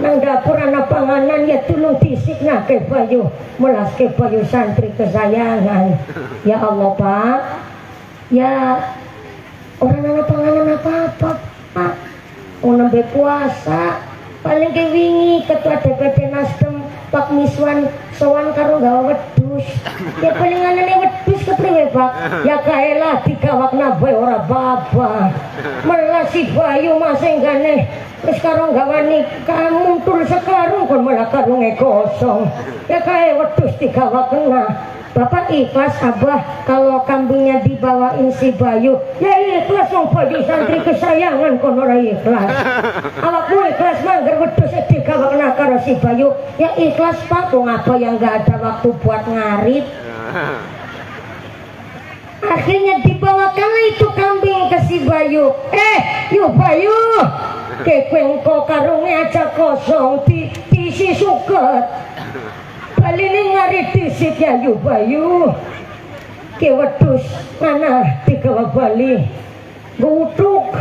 Nang dapur anak panganan ya tulung tisik nak ke Bayu. Melas ke Bayu santri kesayangan. Ya Allah Pak. Ya orang anak panganan apa-apa Pak. Nembe puasa. Paling ke wingi ketua DPD Nasdem Pak Miswan sowan karo gawa wedhus. Ya paling anane wedhus kepriwe Pak? Ya kaelah digawakna bae ora apa-apa. Malah si Bayu masenggane wis karo gawani kamuntul sekarung kon malah karunge kosong. Ya kae wedhus digawakna. Bapak ikhlas Abah kalau kambingnya dibawain si Bayu. Ya ikhlas wong Bayu santri kesayangan kon ora ikhlas. Awakmu ikhlas mangger wedhus digawakna karo si Bayu. Ya ikhlas Pak, wong apa yang enggak ada waktu buat ngarit. Akhirnya dibawakanlah itu kambing ke si Bayu. Yuk Bayu, kekengko karungnya aja kosong diisi suket. Bali ini ngarit disik ya yuk Bayu. Ke wedhus mana digawa Bali. Butuk.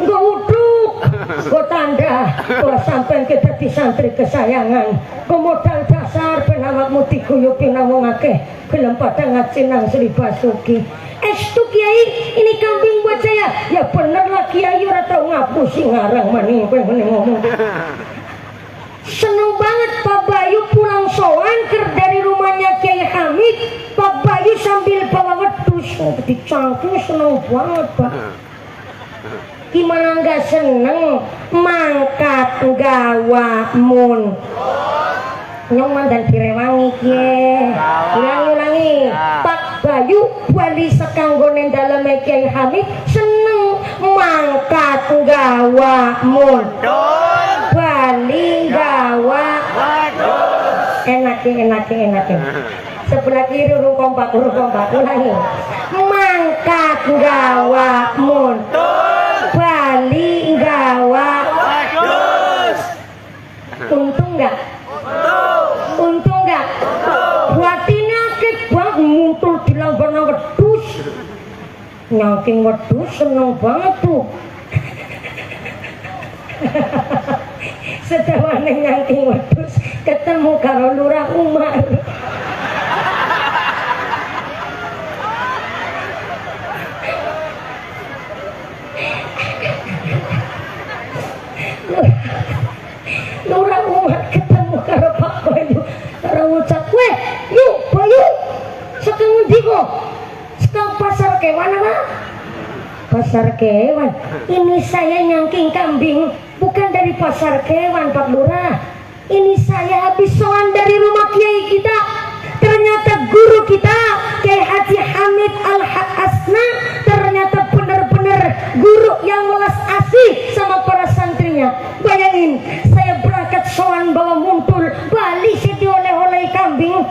Enggak uduk. Gue tanda kalau sampai kita di santri kesayangan gue modal dasar penawakmu diguyupi namung akeh gelem pada ngacinang Sri Basuki. Estu Kiai, ini kambing buat saya. Ya bener lah Kiai, ora tau ngapusi ngarang maning ngomong. Seneng banget Pak Bayu pulang sowan dari rumahnya Kiai Hamid. Pak Bayu sambil bawa wedhus dicangkung, seneng banget Pak. Gimana nggak seneng mangkat gawa mun nyong mandan direwangi kie ulangi Pak Bayu Bali sekanggonen dalam Kiai Hamid seneng mangkat gawa mun Bali gawa enak sebelah kiri urung kompak ulangi mangkat gawa mun Bali gawa wedhus. Untung enggak? Untung enggak? Buatinnya akeh banget muncul di langgana wedhus. Nyangking wedhus seneng banget tuh. Sedawane nyangking wedhus ketemu karo Lurah Umar. Lurah Umar ketemu karo Pak Bayu karo ngucap yuk Bayu sekang ngendi kok sekang pasar kewan apa? Pasar kewan ini saya nyangking kambing bukan dari pasar kewan Pak Lurah. Ini saya habis sowan dari rumah Kiai kita. Ternyata guru kita Kiai Haji Hamid Al Hasna ternyata benar-benar guru yang welas asih sama para santrinya. Bayangin saya berangkat sowan bawa muntul Bali saya dioleh-oleh kambing.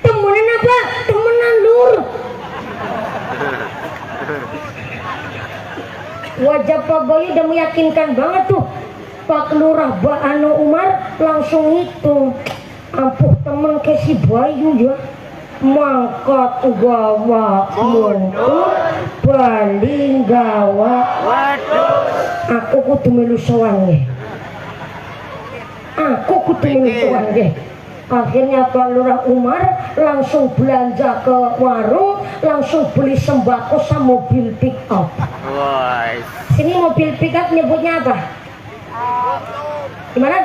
Temenan apa? Temenan Lur. Wajah Pak Bayu udah meyakinkan banget tuh. Pak Lurah Anu Umar langsung hitung ampuh temen ke si Bayu ya mangkat gawa mundur bali gawa aku kudu melu sowan aku kudu melu sowan akhirnya Pak Lurah Umar langsung belanja ke warung langsung beli sembako sama mobil pick up. Sini mobil pick up nyebutnya apa? Gimana?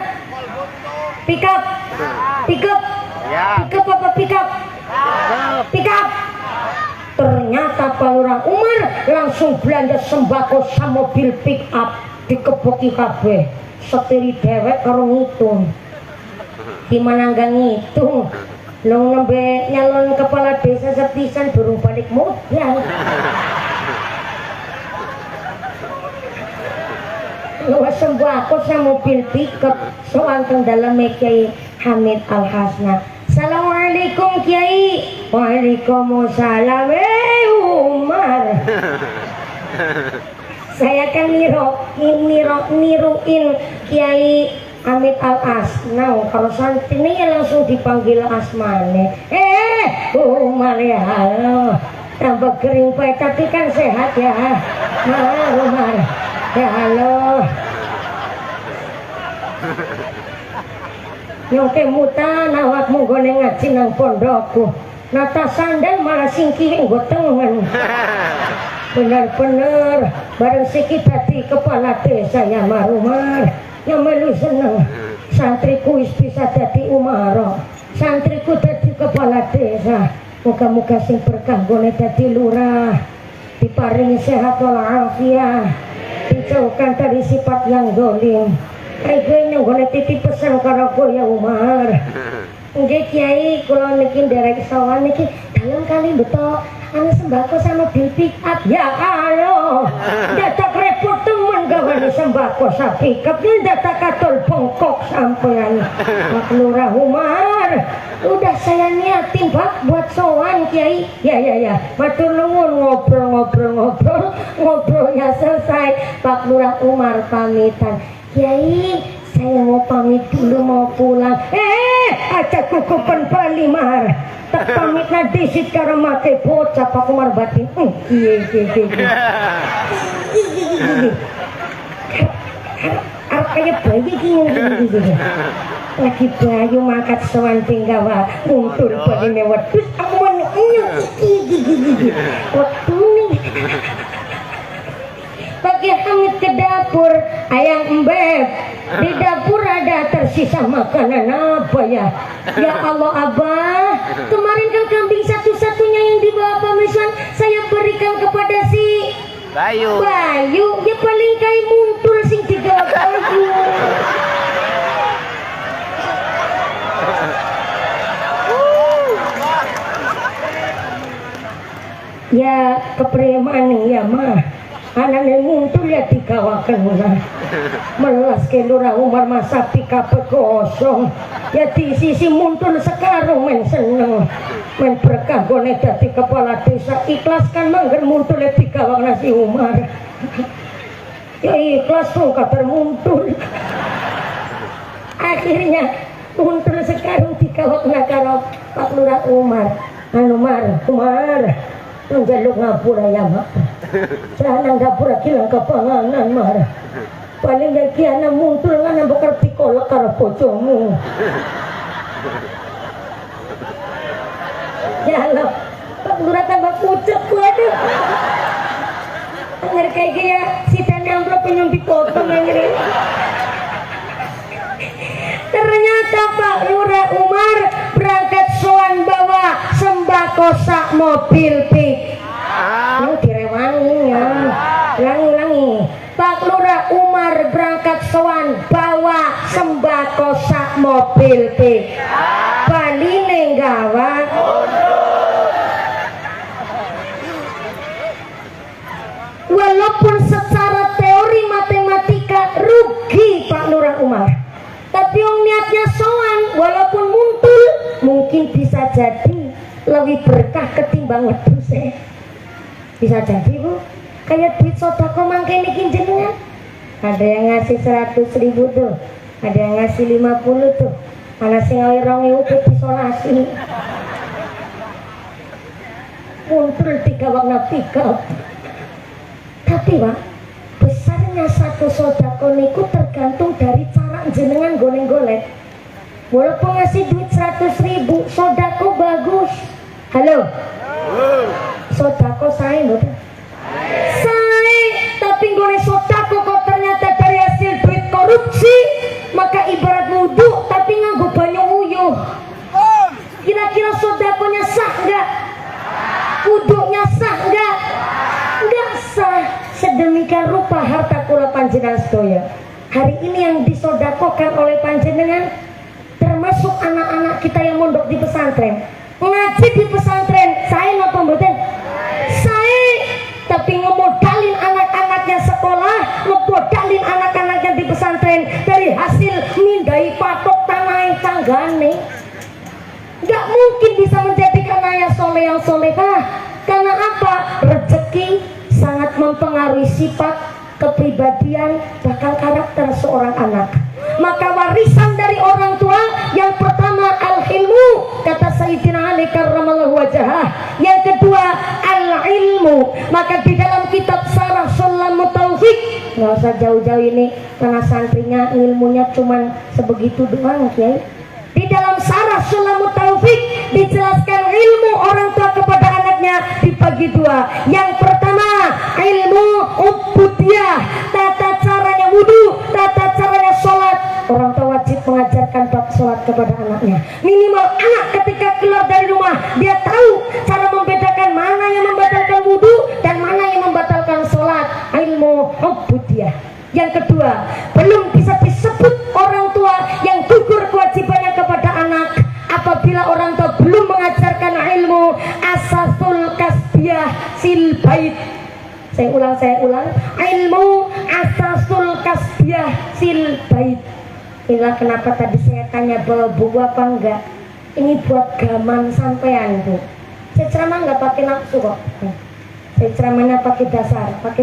Pick up apa pick up? Pick up. Ternyata Pak Lurah Umar langsung belanja sembako sama mobil pick up dikeboki kabeh. Setiri dewek karo ngitung. Gimana nggak ngitung? Lo nembe nyalon kepala desa sepisan durung balik modal. Lo sembako sama mobil pickup soal teng dalam Kiai Hamid Al Hasna. Assalamualaikum Kiai. Waalaikumsalam. Umar. Saya kan niruin Kiai Hamid Al Asnau. Kalau santri ya langsung dipanggil Asmane. Umar ya halo. Tambah kering pak tapi kan sehat ya. Umar ya halo. Nyongke mutan awakmu gone ngaji nang pondokku. Nata sandal malah singkih nggo tengen. Benar-benar bareng sikit hati kepala desa ya Umar. Yang melu seneng santriku bisa jadi umaro, santriku jadi kepala desa. Muka-muka sing berkah gone jadi lurah, diparingi sehat walafiat, dijauhkan dari sifat yang dolim. Kayak gue gone titip pesan karo gue ya Umar. Nggih Kiai, kula niki nderek sawan niki dalam kali beto anu sembako sama bil pick up. Ya halo. Dadak repot temen gawane sembako sa pick up dadak katol bongkok sampean. Pak Lurah Umar. Udah saya niatin Pak buat sowan Kiai. Ya. Matur nuwun ngobrolnya selesai. Pak Lurah Umar pamitan. Kiai, saya mau pamit dulu mau pulang. Aja kukupan Bali Mar. Tak pamit na disit karo make bocah Pak Umar batin. Iya. Kayak bayi gini. Lagi bayu makat sowan pinggawa muntur pada mewat. Terus aku mau gigi. Waktu nih. Pagi Hamid ke dapur, ayang embeb. Di dapur ada tersisa makanan apa ya? Ya Allah Abah, kemarin kan kambing satu-satunya yang dibawa Pamisan saya berikan kepada si Bayu. Ya paling kayak muntul sing tiga Bayu. Ya kepreman ya mah. Anaknya muncul ya dikawakan melas ke Lurah Umar masa pika kosong ya di sisi muncul sekarang main seneng main berkah gone dadi kepala desa ikhlaskan mangger muncul ya dikawak si Umar ya ikhlas tuh kabar muncul akhirnya muncul sekarang dikawak karo Pak Lurah Umar Umar njaluk ngapura ya mak jangan ngapura kilang kepanganan marah paling gak kiana muncul ngana bakal pikolak karo bojomu ya Allah Pak Lurah tambah pucet waduh anger kayak gaya si tani amplop yang dipotong anger ternyata Pak Lurah Umar berangkat sowan bawa sembako sak mobil pick yang direwangi ya ulangi Pak Lurah Umar berangkat sowan bawa sembako sak mobil pick Bali nenggawa walaupun secara teori matematika rugi Pak Lurah Umar tapi yang niatnya sowan walaupun muncul mungkin bisa jadi lebih berkah ketimbang wedhus bisa jadi Bu kayak duit sodako mangke niki jenengan ada yang ngasih 100.000 tuh ada yang ngasih 50 tuh Ana sing awe 2000 isolasi. Muncul 3 warna 3. Tapi Pak, besarnya satu sodako niku tergantung dari cara jenengan golek-golek. Walaupun ngasih duit 100.000, sodako bagus. Halo? Sodako saya betul. Saya, tapi golek sodako kok ternyata dari hasil duit korupsi, maka ibarat wudhu tapi nganggo banyu uyuh. Kira-kira sodakonya sah enggak? Wudhunya sah enggak? Enggak sah. Sedemikian rupa harta kula panjenengan sedaya. Hari ini yang disodakokan oleh panjenengan termasuk anak-anak kita yang mondok di pesantren. Ngaji di pesantren, saya ngapa mboten? Saya, tapi ngemodalin anak-anaknya sekolah, ngemodalin anak-anaknya di pesantren dari hasil mindai patok tanah tanggane. Gak mungkin bisa menjadikan ayah soleh yang solehah. Karena apa? Rezeki sangat mempengaruhi sifat, kepribadian, bahkan karakter seorang anak. Maka warisan dari orang tua yang pertama al-ilmu, kata Sayyidina Ali karramallahu wajhah. Yang kedua al-ilmu. Maka di dalam kitab Syarah Sulamut Taufik, nggak usah jauh-jauh ini karena santrinya ilmunya cuman sebegitu doang ya. Di dalam Syarah Sulamut Taufik dijelaskan ilmu orang tua kepada anaknya dibagi 2. Yang pertama ilmu ubudiyah, tata caranya wudu, tata caranya sholat. Orang tua wajib mengajarkan bab sholat kepada anaknya. Minimal anak ketika keluar dari rumah dia tahu cara membedakan mana yang membatalkan wudu dan mana yang membatalkan sholat. Ilmu ubudiyah. Yang kedua, belum bisa disebut orang tua yang gugur kewajibannya kepada anak apabila orang tua belum mengajarkan ilmu asasul kasbiyah sil bait. Saya ulang, ilmu asasul kasbiyah sil bait. Inilah kenapa tadi saya tanya bawa buku apa enggak. Ini buat gaman sampean Bu. Saya ceramah enggak pakai nafsu kok. Saya ceramahnya pakai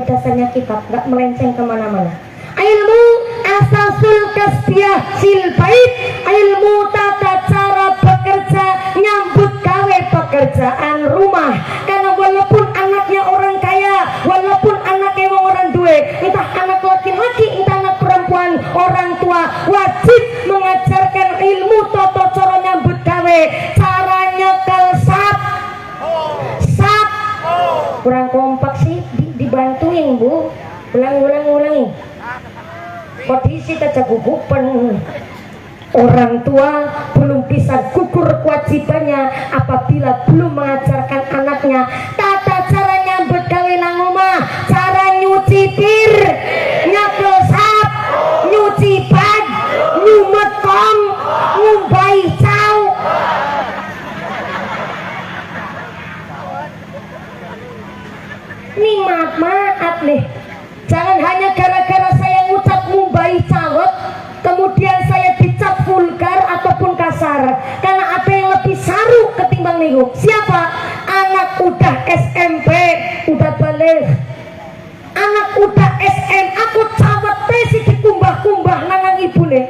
dasarnya kitab, enggak melenceng kemana-mana. Ilmu asasul kasbiyah sil bait, ilmu tata cara bekerja, nyambut gawe pekerjaan rumah. Karena walaupun anaknya orang kaya, walaupun anaknya orang duwe, entah anak laki-laki, entah anak perempuan, orang tua wajib mengajarkan ilmu tata cara nyambut gawe, cara nyekel sap. Kurang kompak sih, dibantuin Bu. Ulangi. Kondisi kecakupan orang tua belum bisa gugur kewajibannya apabila belum mengajarkan anaknya tata cara nyambut gawe nang omah, cara nyuci pir, nyekel sap, nyuci bag, nyumet kom, ngumbai cau. Nih maaf nih, jangan hanya gara-gara saya ngucap ngumbai cawet kemudian saya dicap vulgar ataupun kasar. Karena ada yang lebih saru ketimbang niku. Siapa? Anak udah SMP, udah balik. Anak udah SMA kok cawet sih dikumbah-kumbah nangang ibune.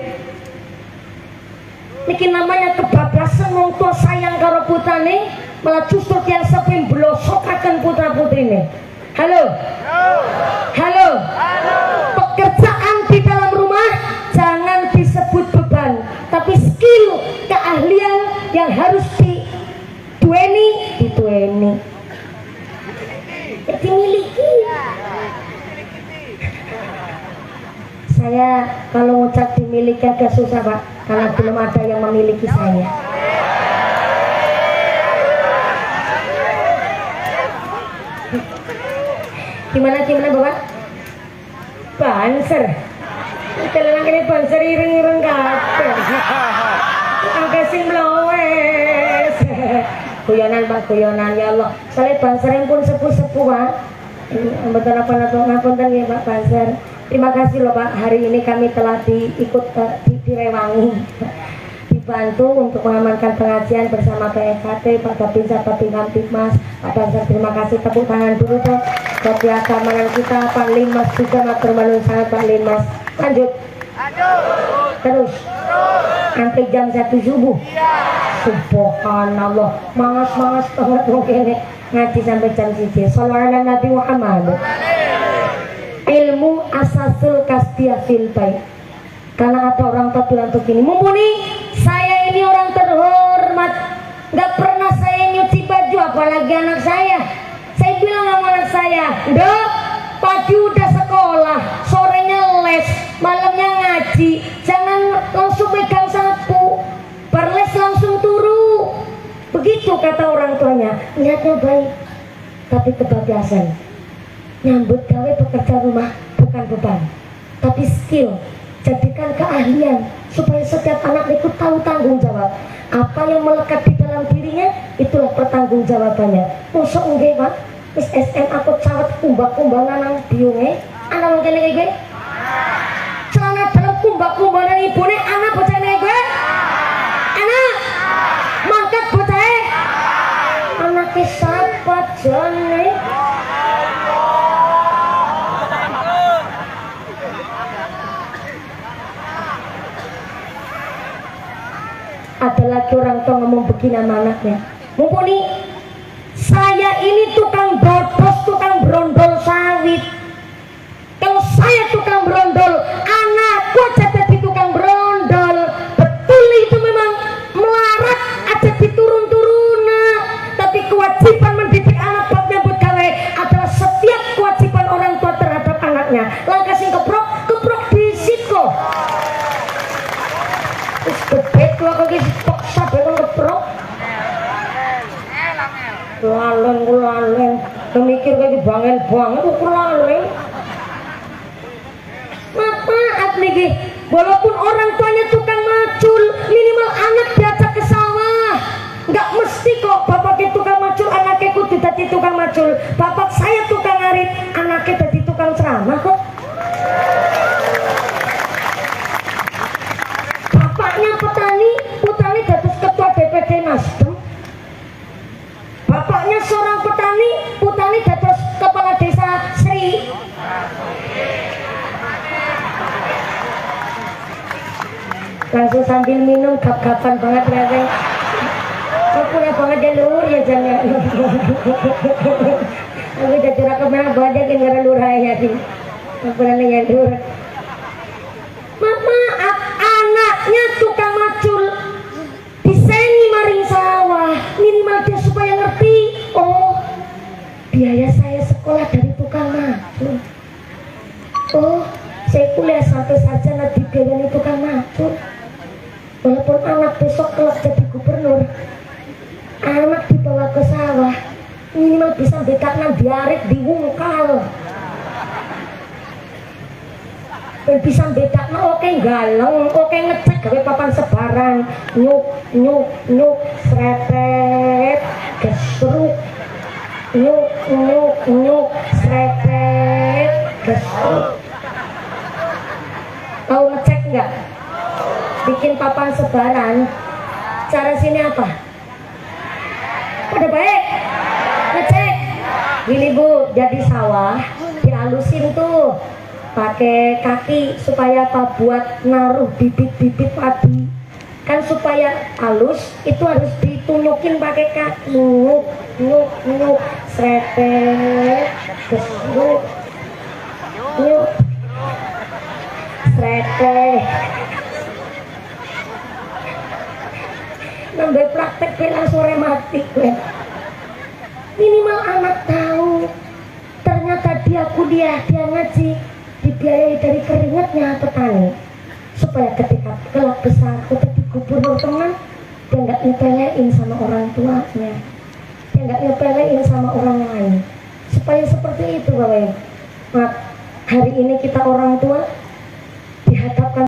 Niki namanya kebablasan wong tua sayang karo putrane, malah justru yang sepin blosokaken putra-putrine. Halo. Pekerjaan di dalam rumah jangan disebut beban, tapi skill, keahlian yang harus dimiliki. Saya kalau ngucap dimiliki agak susah Pak, karena belum ada yang memiliki saya. Gimana Bapak? Banser. Telenang ini banser ireng-ireng kabeh. Angka sing mlowes. Guyonan Pak, guyonan ya Allah. Soalnya banser pun sepuh-sepuh Pak. Mboten apa-apa ya Pak Banser. Terima kasih loh Pak, hari ini kami telah direwangi, dibantu untuk mengamankan pengajian bersama PSKT, Pak Babinsa, Pak Bingkamtipmas, Pak Banser. Terima kasih, tepuk tangan dulu tuh buat keamanan kita. Pak Linmas juga matur nuwun sangat Pak Linmas. Lanjut. Terus. sampai jam 1 subuh. Subhanallah, mangas-mangas banget mungkin ngaji sampai jam 1. Shallallahu ala Nabi Muhammad. Ilmu asasul kasbiyah fil bait. Karena ada orang tua bilang begini, mumpuni saya ini orang terhormat, nggak pernah saya nyuci baju, apalagi anak saya. Saya bilang sama anak saya, Dok, pagi udah sekolah, sorenya les, malamnya ngaji, jangan langsung pegang sapu, perles langsung turu. Begitu kata orang tuanya. Niatnya baik, tapi kebablasan. Nyambut gawe pekerja rumah bukan beban, tapi skill. Jadikan keahlian supaya setiap anak itu tahu tanggung jawab. Apa yang melekat di dalam dirinya, itulah pertanggungjawabannya. Mosok nggih, Pak? Wis SM aku cawet kumbak-kumbangan nang biunge, anak mungkin iki kowe. Celana dalam kumbak-kumbangan ibune anak bocah nek kowe. Anak mangkat bocahe. Anake sapa jane? Ada lagi orang tua ngomong begini sama anaknya, mumpuni saya ini tukang bodos, tukang brondol sawit. Kalau saya tukang brondol, anakku aja jadi tukang brondol. Betul itu memang melarat aja diturun-turuna. Tapi kewajiban mendidik anak buat nyambut gawe adalah setiap kewajiban orang tua terhadap anaknya. Langkah sing keprok disit kok. Wis bebet kok iki paksa ben keprok. Laleng, mikir kayak bangel banget, laleng. Maaf nih, walaupun orang tuanya tukang macul, minimal anak diajak ke sawah. Nggak mesti kok bapak itu tukang macul, anaknya kudu jadi tukang macul. Bapak saya tukang ngarit, anaknya jadi tukang ceramah kok. Bapaknya petani dados ketua DPD Nasdem. Bapaknya seorang petani dados kepala desa Sri. Langsung sambil minum gap-gapan banget rasanya. Aku punya banget ya lur ya jangan. Aku udah curah kemana banyak yang ngara lurah ya sih. Aku nanya lur. Maaf, anaknya tukang macul. Diseni maring sawah, minimal dia supaya ngerti. Oh, biaya saya sekolah dari tukang macul. Oh, saya kuliah sampai sarjana dibiayai tukang macul. Walaupun anak besok kelak jadi gubernur, anak dibawa ke sawah, minimal bisa bedakan diarit diwungkal. Bisa bedakan oke galeng, oke ngecek gawe papan sebaran, nyuk srepet gesruk, nyuk srepet gesruk. Tahu ngecek nggak? Bikin papan sebaran, cara sini apa? Udah baik, ngecek. Gini Bu, jadi sawah dihalusin tuh pakai kaki supaya apa? Buat naruh bibit-bibit padi. Kan supaya halus itu harus ditunukin pakai kaki. Nyuk srepet gesruk, nyuk srepet. Nambah praktek bela sore mati gue. Minimal anak tahu ternyata dia kuliah, dia ngaji dibiayai dari keringatnya petani, supaya ketika kelak besar jadi gubernur teman, dia nggak nyepelein sama orang tuanya, dia nggak nyepelein sama orang lain. Supaya seperti itu Bapak Ibu. Hari ini kita orang tua dihadapkan